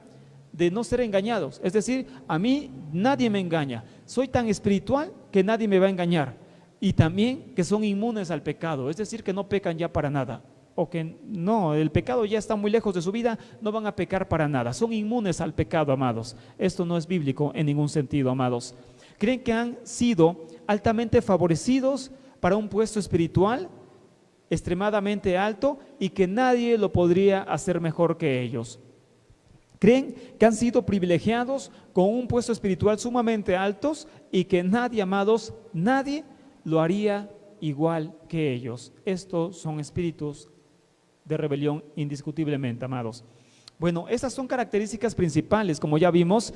de no ser engañados. Es decir, a mí nadie me engaña. Soy tan espiritual que nadie me va a engañar. Y también que son inmunes al pecado. Es decir, que no pecan ya para nada. O que no, el pecado ya está muy lejos de su vida, no van a pecar para nada. Son inmunes al pecado, amados. Esto no es bíblico en ningún sentido, amados. Creen que han sido altamente favorecidos para un puesto espiritual extremadamente alto y que nadie lo podría hacer mejor que ellos. Creen que han sido privilegiados con un puesto espiritual sumamente altos y que nadie, amados, nadie lo haría igual que ellos. Estos son espíritus de rebelión indiscutiblemente, amados. Bueno, estas son características principales, como ya vimos,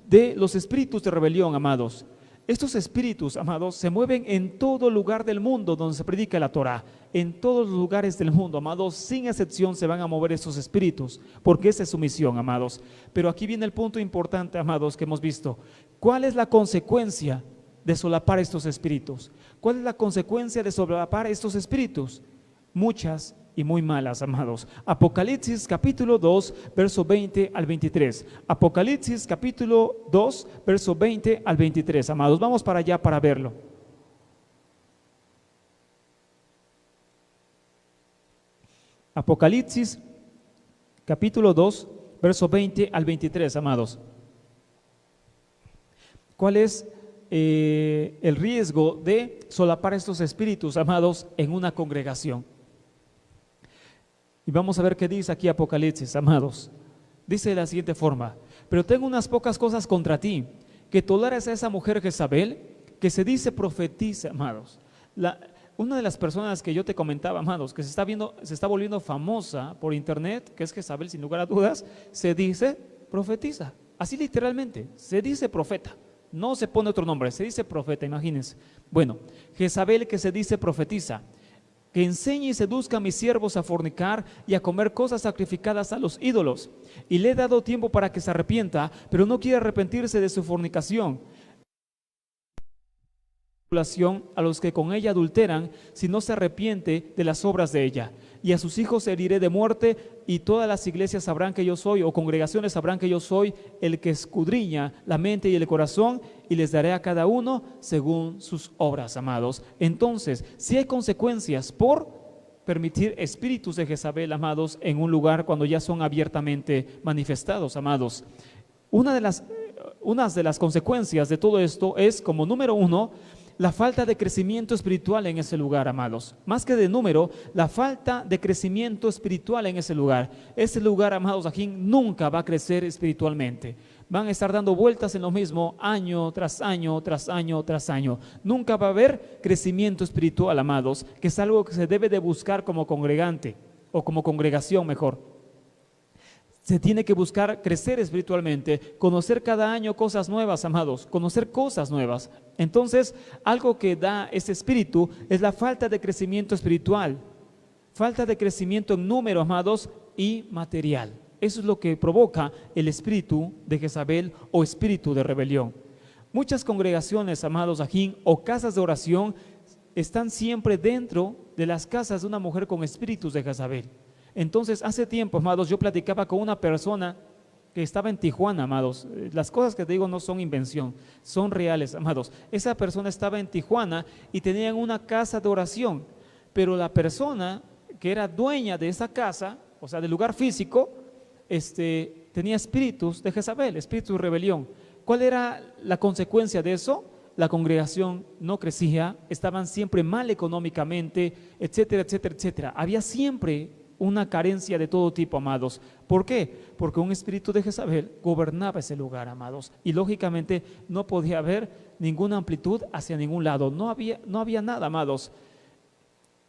de los espíritus de rebelión, amados. Estos espíritus, amados, se mueven en todo lugar del mundo donde se predica la Torah. En todos los lugares del mundo, amados, sin excepción se van a mover estos espíritus, porque esa es su misión, amados. Pero aquí viene el punto importante, amados, que hemos visto. ¿Cuál es la consecuencia de solapar estos espíritus? ¿Cuál es la consecuencia de solapar estos espíritus? Muchas y muy malas, amados. Apocalipsis capítulo 2, verso 20 al 23. Apocalipsis capítulo 2, verso 20 al 23, amados. Vamos para allá para verlo. Apocalipsis capítulo 2, verso 20 al 23, amados. ¿Cuál es el riesgo de solapar estos espíritus, amados, en una congregación? Y vamos a ver qué dice aquí Apocalipsis, amados. Dice de la siguiente forma: pero tengo unas pocas cosas contra ti, que toleras a esa mujer Jezabel, que se dice profetiza, amados. Una de las personas que yo te comentaba, amados, que se está volviendo famosa por internet, que es Jezabel, sin lugar a dudas, se dice profetiza. Así literalmente, se dice profeta. No se pone otro nombre, se dice profeta, imagínense. Bueno, Jezabel, que se dice profetiza, que enseñe y seduzca a mis siervos a fornicar y a comer cosas sacrificadas a los ídolos. Y le he dado tiempo para que se arrepienta, pero no quiere arrepentirse de su fornicación. A los que con ella adulteran, si no se arrepiente de las obras de ella. Y a sus hijos heriré de muerte, y todas las iglesias sabrán que yo soy, o congregaciones sabrán que yo soy el que escudriña la mente y el corazón, y les daré a cada uno según sus obras, amados. Entonces, si hay consecuencias por permitir espíritus de Jezabel, amados, en un lugar cuando ya son abiertamente manifestados, amados. Una de las consecuencias de todo esto es, como número uno, la falta de crecimiento espiritual en ese lugar, amados. Más que de número, la falta de crecimiento espiritual en ese lugar. Ese lugar, amados, aquí nunca va a crecer espiritualmente. Van a estar dando vueltas en lo mismo año tras año, tras año, tras año. Nunca va a haber crecimiento espiritual, amados, que es algo que se debe de buscar como congregante o como congregación mejor. Se tiene que buscar crecer espiritualmente, conocer cada año cosas nuevas, amados, conocer cosas nuevas. Entonces, algo que da ese espíritu es la falta de crecimiento espiritual, falta de crecimiento en número, amados, y material. Eso es lo que provoca el espíritu de Jezabel o espíritu de rebelión. Muchas congregaciones, amados, aquí, o casas de oración, están siempre dentro de las casas de una mujer con espíritus de Jezabel. Entonces, hace tiempo, amados, yo platicaba con una persona que estaba en Tijuana, amados. Las cosas que te digo no son invención, son reales, amados. Esa persona estaba en Tijuana y tenían una casa de oración, pero la persona que era dueña de esa casa, o sea, del lugar físico, tenía espíritus de Jezabel, espíritus de rebelión. ¿Cuál era la consecuencia de eso? La congregación no crecía, estaban siempre mal económicamente, etcétera, etcétera, etcétera. Había siempre una carencia de todo tipo, amados. ¿Por qué? Porque un espíritu de Jezabel gobernaba ese lugar, amados, y lógicamente no podía haber ninguna amplitud hacia ningún lado, no había nada, amados.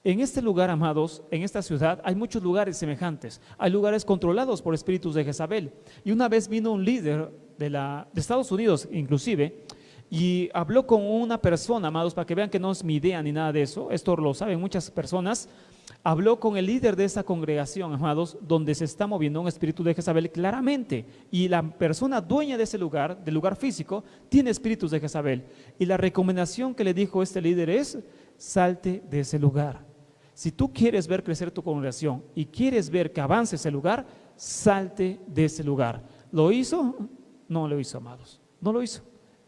En este lugar, amados, en esta ciudad hay muchos lugares semejantes, hay lugares controlados por espíritus de Jezabel, y una vez vino un líder de Estados Unidos inclusive, y habló con una persona, amados, para que vean que no es mi idea ni nada de eso, esto lo saben muchas personas. Habló con el líder de esa congregación, amados, donde se está moviendo un espíritu de Jezabel claramente, y la persona dueña de ese lugar, del lugar físico, tiene espíritus de Jezabel, y la recomendación que le dijo este líder es: salte de ese lugar. Si tú quieres ver crecer tu congregación y quieres ver que avance ese lugar, salte de ese lugar. ¿Lo hizo? No lo hizo, amados, no lo hizo.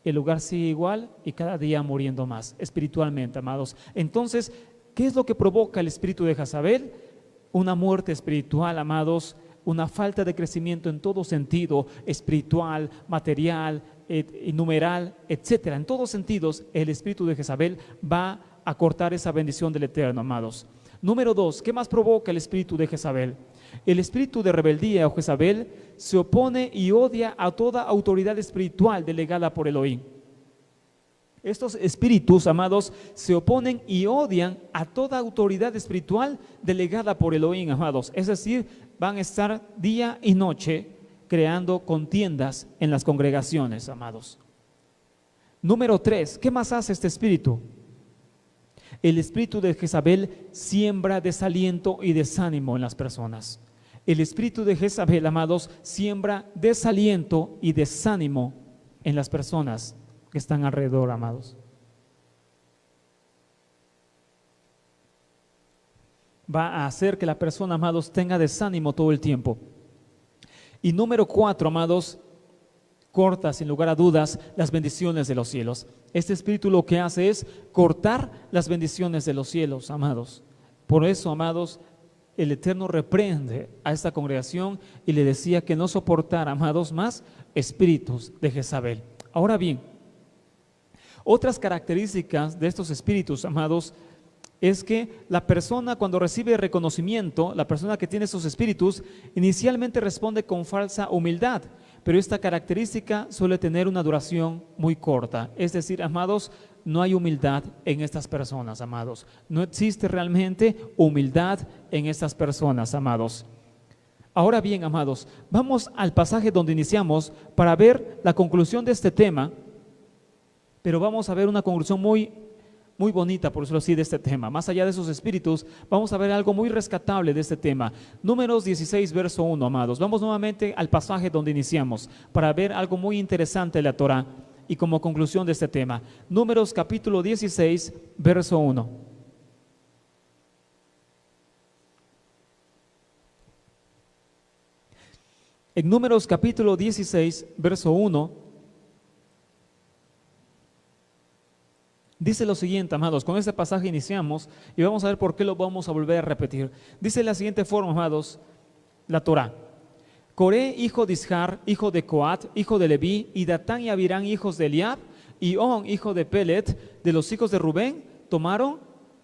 El lugar sigue igual y cada día muriendo más espiritualmente, amados. Entonces, ¿qué es lo que provoca el espíritu de Jezabel? Una muerte espiritual, amados, una falta de crecimiento en todo sentido, espiritual, material, numeral, etcétera. En todos sentidos, el espíritu de Jezabel va a cortar esa bendición del Eterno, amados. Número 2, ¿qué más provoca el espíritu de Jezabel? El espíritu de rebeldía o Jezabel se opone y odia a toda autoridad espiritual delegada por Elohim. Estos espíritus, amados, se oponen y odian a toda autoridad espiritual delegada por Elohim, amados. Es decir, van a estar día y noche creando contiendas en las congregaciones, amados. Número 3, ¿qué más hace este espíritu? El espíritu de Jezabel siembra desaliento y desánimo en las personas. El espíritu de Jezabel, amados, siembra desaliento y desánimo en las personas que están alrededor, amados. Va a hacer que la persona, amados, tenga desánimo todo el tiempo. Y número 4, amados, corta sin lugar a dudas las bendiciones de los cielos. Este espíritu lo que hace es cortar las bendiciones de los cielos, amados. Por eso, amados, el Eterno reprende a esta congregación y le decía que no soportara, amados, más espíritus de Jezabel. Ahora bien, otras características de estos espíritus, amados, es que la persona cuando recibe reconocimiento, la persona que tiene esos espíritus, inicialmente responde con falsa humildad, pero esta característica suele tener una duración muy corta. Es decir, amados, no hay humildad en estas personas, amados. No existe realmente humildad en estas personas, amados. Ahora bien, amados, vamos al pasaje donde iniciamos para ver la conclusión de este tema, pero vamos a ver una conclusión muy bonita, por decirlo así, de este tema. Más allá de esos espíritus, vamos a ver algo muy rescatable de este tema. Números 16, verso 1, amados. Vamos nuevamente al pasaje donde iniciamos para ver algo muy interesante de la Torah y como conclusión de este tema. Números capítulo 16, verso 1. En Números capítulo 16, verso 1, dice lo siguiente, amados. Con este pasaje iniciamos y vamos a ver por qué lo vamos a volver a repetir. Dice de la siguiente forma, amados, la Torah. Coré, hijo de Ishar, hijo de Coat, hijo de Leví, y Datán y Abirán, hijos de Eliab, y On, hijo de Pelet, de los hijos de Rubén, tomaron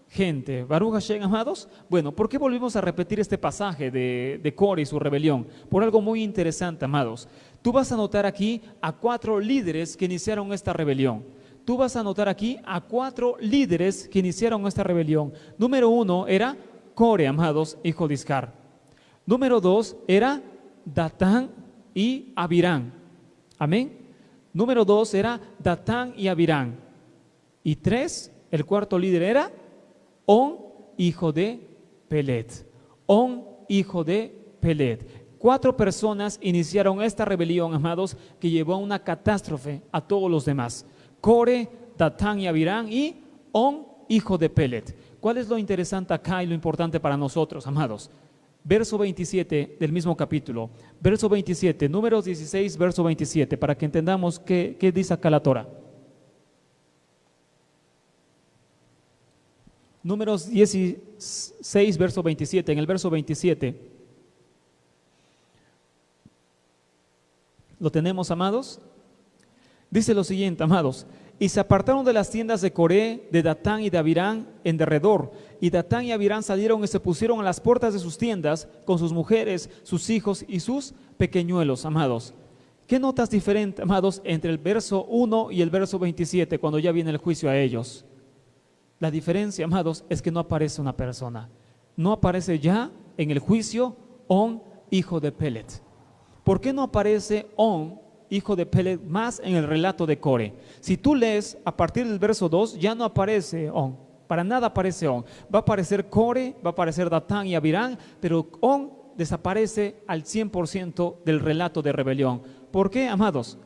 gente. Baruch Hashem, amados. Bueno, ¿por qué volvimos a repetir este pasaje de Core y su rebelión? Por algo muy interesante, amados. Tú vas a notar aquí a 4 líderes que iniciaron esta rebelión. Tú vas a notar aquí a 4 líderes que iniciaron esta rebelión. Número 1 era Core, amados, hijo de Iscar. Número 2 era Datán y Abirán. Amén. Número 2 era Datán y Abirán. Y 3, el cuarto líder era On, hijo de Pelet. On, hijo de Pelet. 4 personas iniciaron esta rebelión, amados, que llevó a una catástrofe a todos los demás. Core, Datán y Abirán y On, hijo de Pelet. ¿Cuál es lo interesante acá y lo importante para nosotros, amados? Verso 27 del mismo capítulo. Verso 27, Números 16, verso 27, para que entendamos qué dice acá la Torah. Números 16, verso 27, en el verso 27. ¿Lo tenemos, amados? Dice lo siguiente, amados. Y se apartaron de las tiendas de Coré, de Datán y de Abirán en derredor. Y Datán y Abirán salieron y se pusieron a las puertas de sus tiendas con sus mujeres, sus hijos y sus pequeñuelos, amados. ¿Qué notas diferentes, amados, entre el verso 1 y el verso 27 cuando ya viene el juicio a ellos? La diferencia, amados, es que no aparece una persona. No aparece ya en el juicio On, hijo de Pelet. ¿Por qué no aparece On, hijo de Pelet, más en el relato de Core? Si tú lees a partir del verso 2, ya no aparece On, para nada aparece On. Va a aparecer Core, va a aparecer Datán y Abirán, pero On desaparece al 100% del relato de rebelión. ¿Por qué, amados?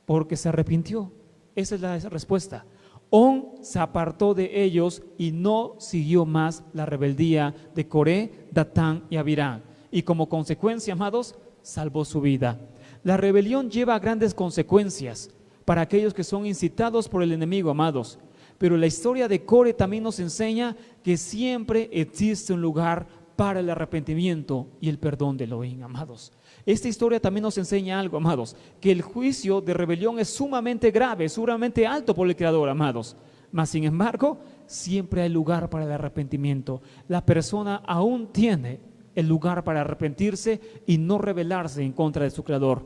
Porque se arrepintió. Esa es la respuesta. On se apartó de ellos y no siguió más la rebeldía de Coré, Datán y Abirán. Y como consecuencia, amados, salvó su vida. La rebelión lleva a grandes consecuencias para aquellos que son incitados por el enemigo, amados. Pero la historia de Core también nos enseña que siempre existe un lugar para el arrepentimiento y el perdón de Elohim, amados. Esta historia también nos enseña algo, amados, que el juicio de rebelión es sumamente grave, sumamente alto por el Creador, amados. Mas, sin embargo, siempre hay lugar para el arrepentimiento. La persona aún tiene el lugar para arrepentirse y no rebelarse en contra de su Creador.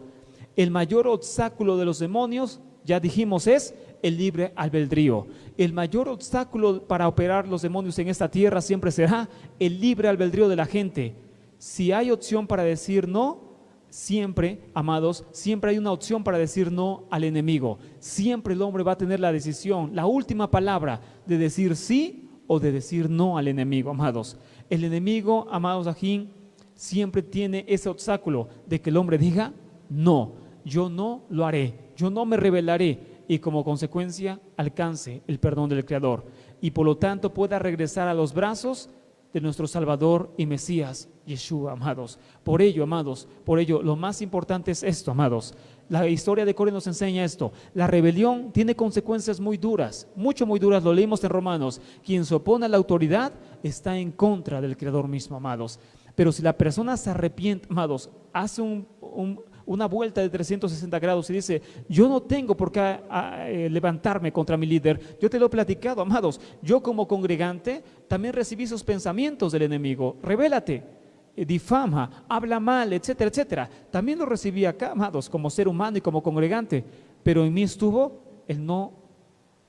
El mayor obstáculo de los demonios, ya dijimos, es el libre albedrío. El mayor obstáculo para operar los demonios en esta tierra siempre será el libre albedrío de la gente. Si hay opción para decir no, siempre, amados, siempre hay una opción para decir no al enemigo. Siempre el hombre va a tener la decisión, la última palabra de decir sí o de decir no al enemigo, amados. El enemigo, amados ajín, siempre tiene ese obstáculo de que el hombre diga no, yo no lo haré, yo no me rebelaré, y como consecuencia alcance el perdón del Creador y por lo tanto pueda regresar a los brazos de nuestro Salvador y Mesías, Yeshua, amados. Por ello, amados, por ello, lo más importante es esto, amados. La historia de Core nos enseña esto. La rebelión tiene consecuencias muy duras, muy duras, lo leímos en Romanos. Quien se opone a la autoridad está en contra del Creador mismo, amados. Pero si la persona se arrepiente, amados, hace una vuelta de 360 grados y dice, yo no tengo por qué levantarme contra mi líder. Yo te lo he platicado, amados. Yo como congregante también recibí esos pensamientos del enemigo. Rebélate, difama, habla mal, etcétera, etcétera. También lo recibí acá, amados, como ser humano y como congregante. Pero en mí estuvo el no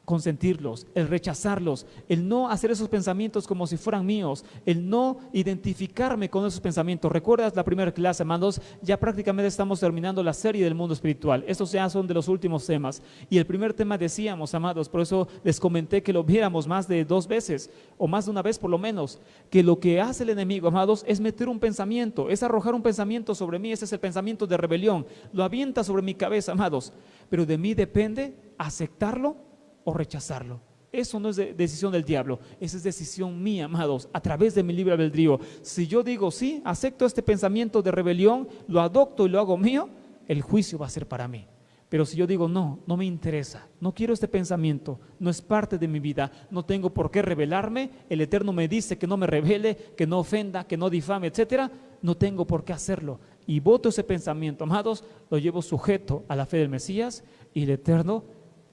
consentirlos, el rechazarlos, el no hacer esos pensamientos como si fueran míos, el no identificarme con esos pensamientos. ¿Recuerdas la primera clase, hermanos? Ya prácticamente estamos terminando la serie del mundo espiritual. Estos ya son de los últimos temas. Y el primer tema decíamos, amados, por eso les comenté que lo viéramos más de 2 veces, o más de una vez por lo menos, que lo que hace el enemigo, amados, es meter un pensamiento, es arrojar un pensamiento sobre mí. Ese es el pensamiento de rebelión. Lo avienta sobre mi cabeza, amados. Pero de mí depende aceptarlo o rechazarlo. Eso no es decisión del diablo, esa es decisión mía, amados, a través de mi libre albedrío. Si yo digo sí, acepto este pensamiento de rebelión, lo adopto y lo hago mío, el juicio va a ser para mí. Pero si yo digo no, no me interesa, no quiero este pensamiento, no es parte de mi vida, no tengo por qué rebelarme, el Eterno me dice que no me rebele, que no ofenda, que no difame, etcétera, no tengo por qué hacerlo. Y voto ese pensamiento, amados, lo llevo sujeto a la fe del Mesías y el Eterno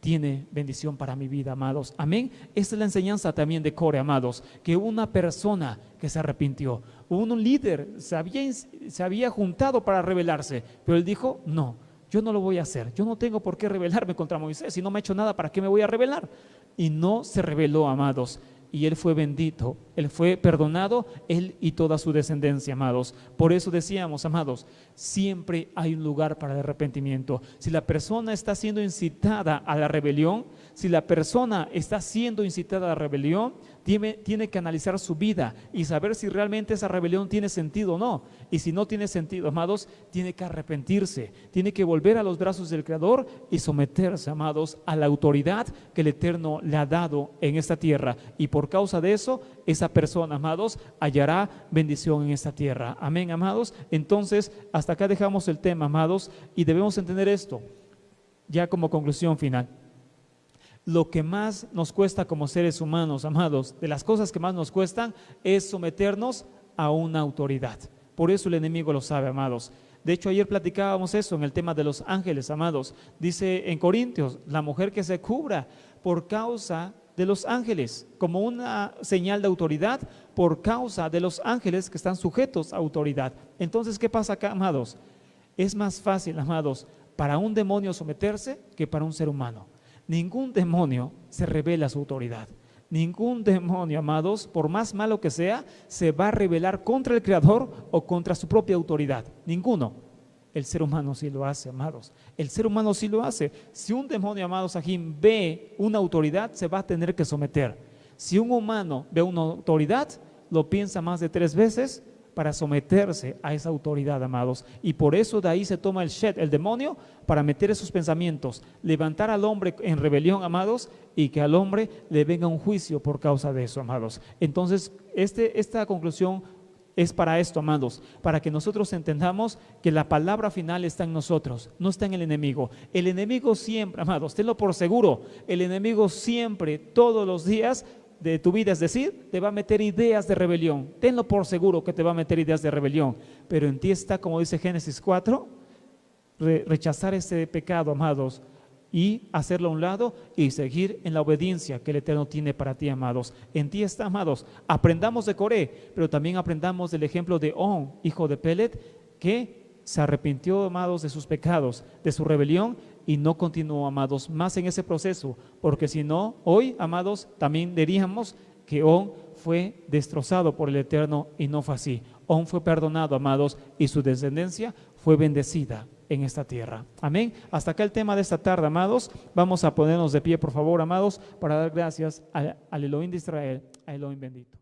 tiene bendición para mi vida, amados. Amén. Esta es la enseñanza también de Core, amados, que una persona que se arrepintió, un líder se había juntado para rebelarse, pero él dijo, no, yo no lo voy a hacer, yo no tengo por qué rebelarme contra Moisés, si no me ha hecho nada, ¿para qué me voy a rebelar? Y no se rebeló, amados, y él fue bendito, él fue perdonado, él y toda su descendencia, amados. Por eso decíamos, amados, siempre hay un lugar para el arrepentimiento. Si la persona está siendo incitada a la rebelión, si la persona está siendo incitada a la rebelión, tiene que analizar su vida y saber si realmente esa rebelión tiene sentido o no. Y si no tiene sentido, amados, tiene que arrepentirse, tiene que volver a los brazos del Creador y someterse, amados, a la autoridad que el Eterno le ha dado en esta tierra. Y por causa de eso, esa persona, amados, hallará bendición en esta tierra. Amén, amados. Entonces, hasta acá dejamos el tema, amados, y debemos entender esto, ya como conclusión final. Lo que más nos cuesta como seres humanos, amados, de las cosas que más nos cuestan es someternos a una autoridad. Por eso el enemigo lo sabe, amados. De hecho, ayer platicábamos eso en el tema de los ángeles, amados. Dice en Corintios, la mujer que se cubra por causa de los ángeles, como una señal de autoridad, por causa de los ángeles que están sujetos a autoridad. Entonces, ¿qué pasa acá, amados? Es más fácil, amados, para un demonio someterse que para un ser humano. Ningún demonio se revela a su autoridad. Ningún demonio, amados, por más malo que sea, se va a rebelar contra el Creador o contra su propia autoridad. Ninguno. El ser humano sí lo hace, amados. El ser humano sí lo hace. Si un demonio, amados, Sahim, ve una autoridad, se va a tener que someter. Si un humano ve una autoridad, lo piensa más de 3 veces para someterse a esa autoridad, amados. Y por eso de ahí se toma el Shet, el demonio, para meter esos pensamientos, levantar al hombre en rebelión, amados, y que al hombre le venga un juicio por causa de eso, amados. Entonces, esta conclusión es para esto, amados, para que nosotros entendamos que la palabra final está en nosotros, no está en el enemigo. El enemigo siempre, amados, tenlo por seguro, el enemigo siempre, todos los días de tu vida, es decir, te va a meter ideas de rebelión. Tenlo por seguro que te va a meter ideas de rebelión, pero en ti está, como dice Génesis 4, rechazar ese pecado, amados, y hacerlo a un lado y seguir en la obediencia que el Eterno tiene para ti, amados. En ti está, amados. Aprendamos de Coré, pero también aprendamos del ejemplo de On, hijo de Pelet, que se arrepintió, amados, de sus pecados, de su rebelión, y no continuó, amados, más en ese proceso, porque si no, hoy, amados, también diríamos que On fue destrozado por el Eterno, y no fue así. On fue perdonado, amados, y su descendencia fue bendecida en esta tierra. Amén. Hasta acá el tema de esta tarde, amados. Vamos a ponernos de pie, por favor, amados, para dar gracias al Elohim de Israel, a Elohim bendito.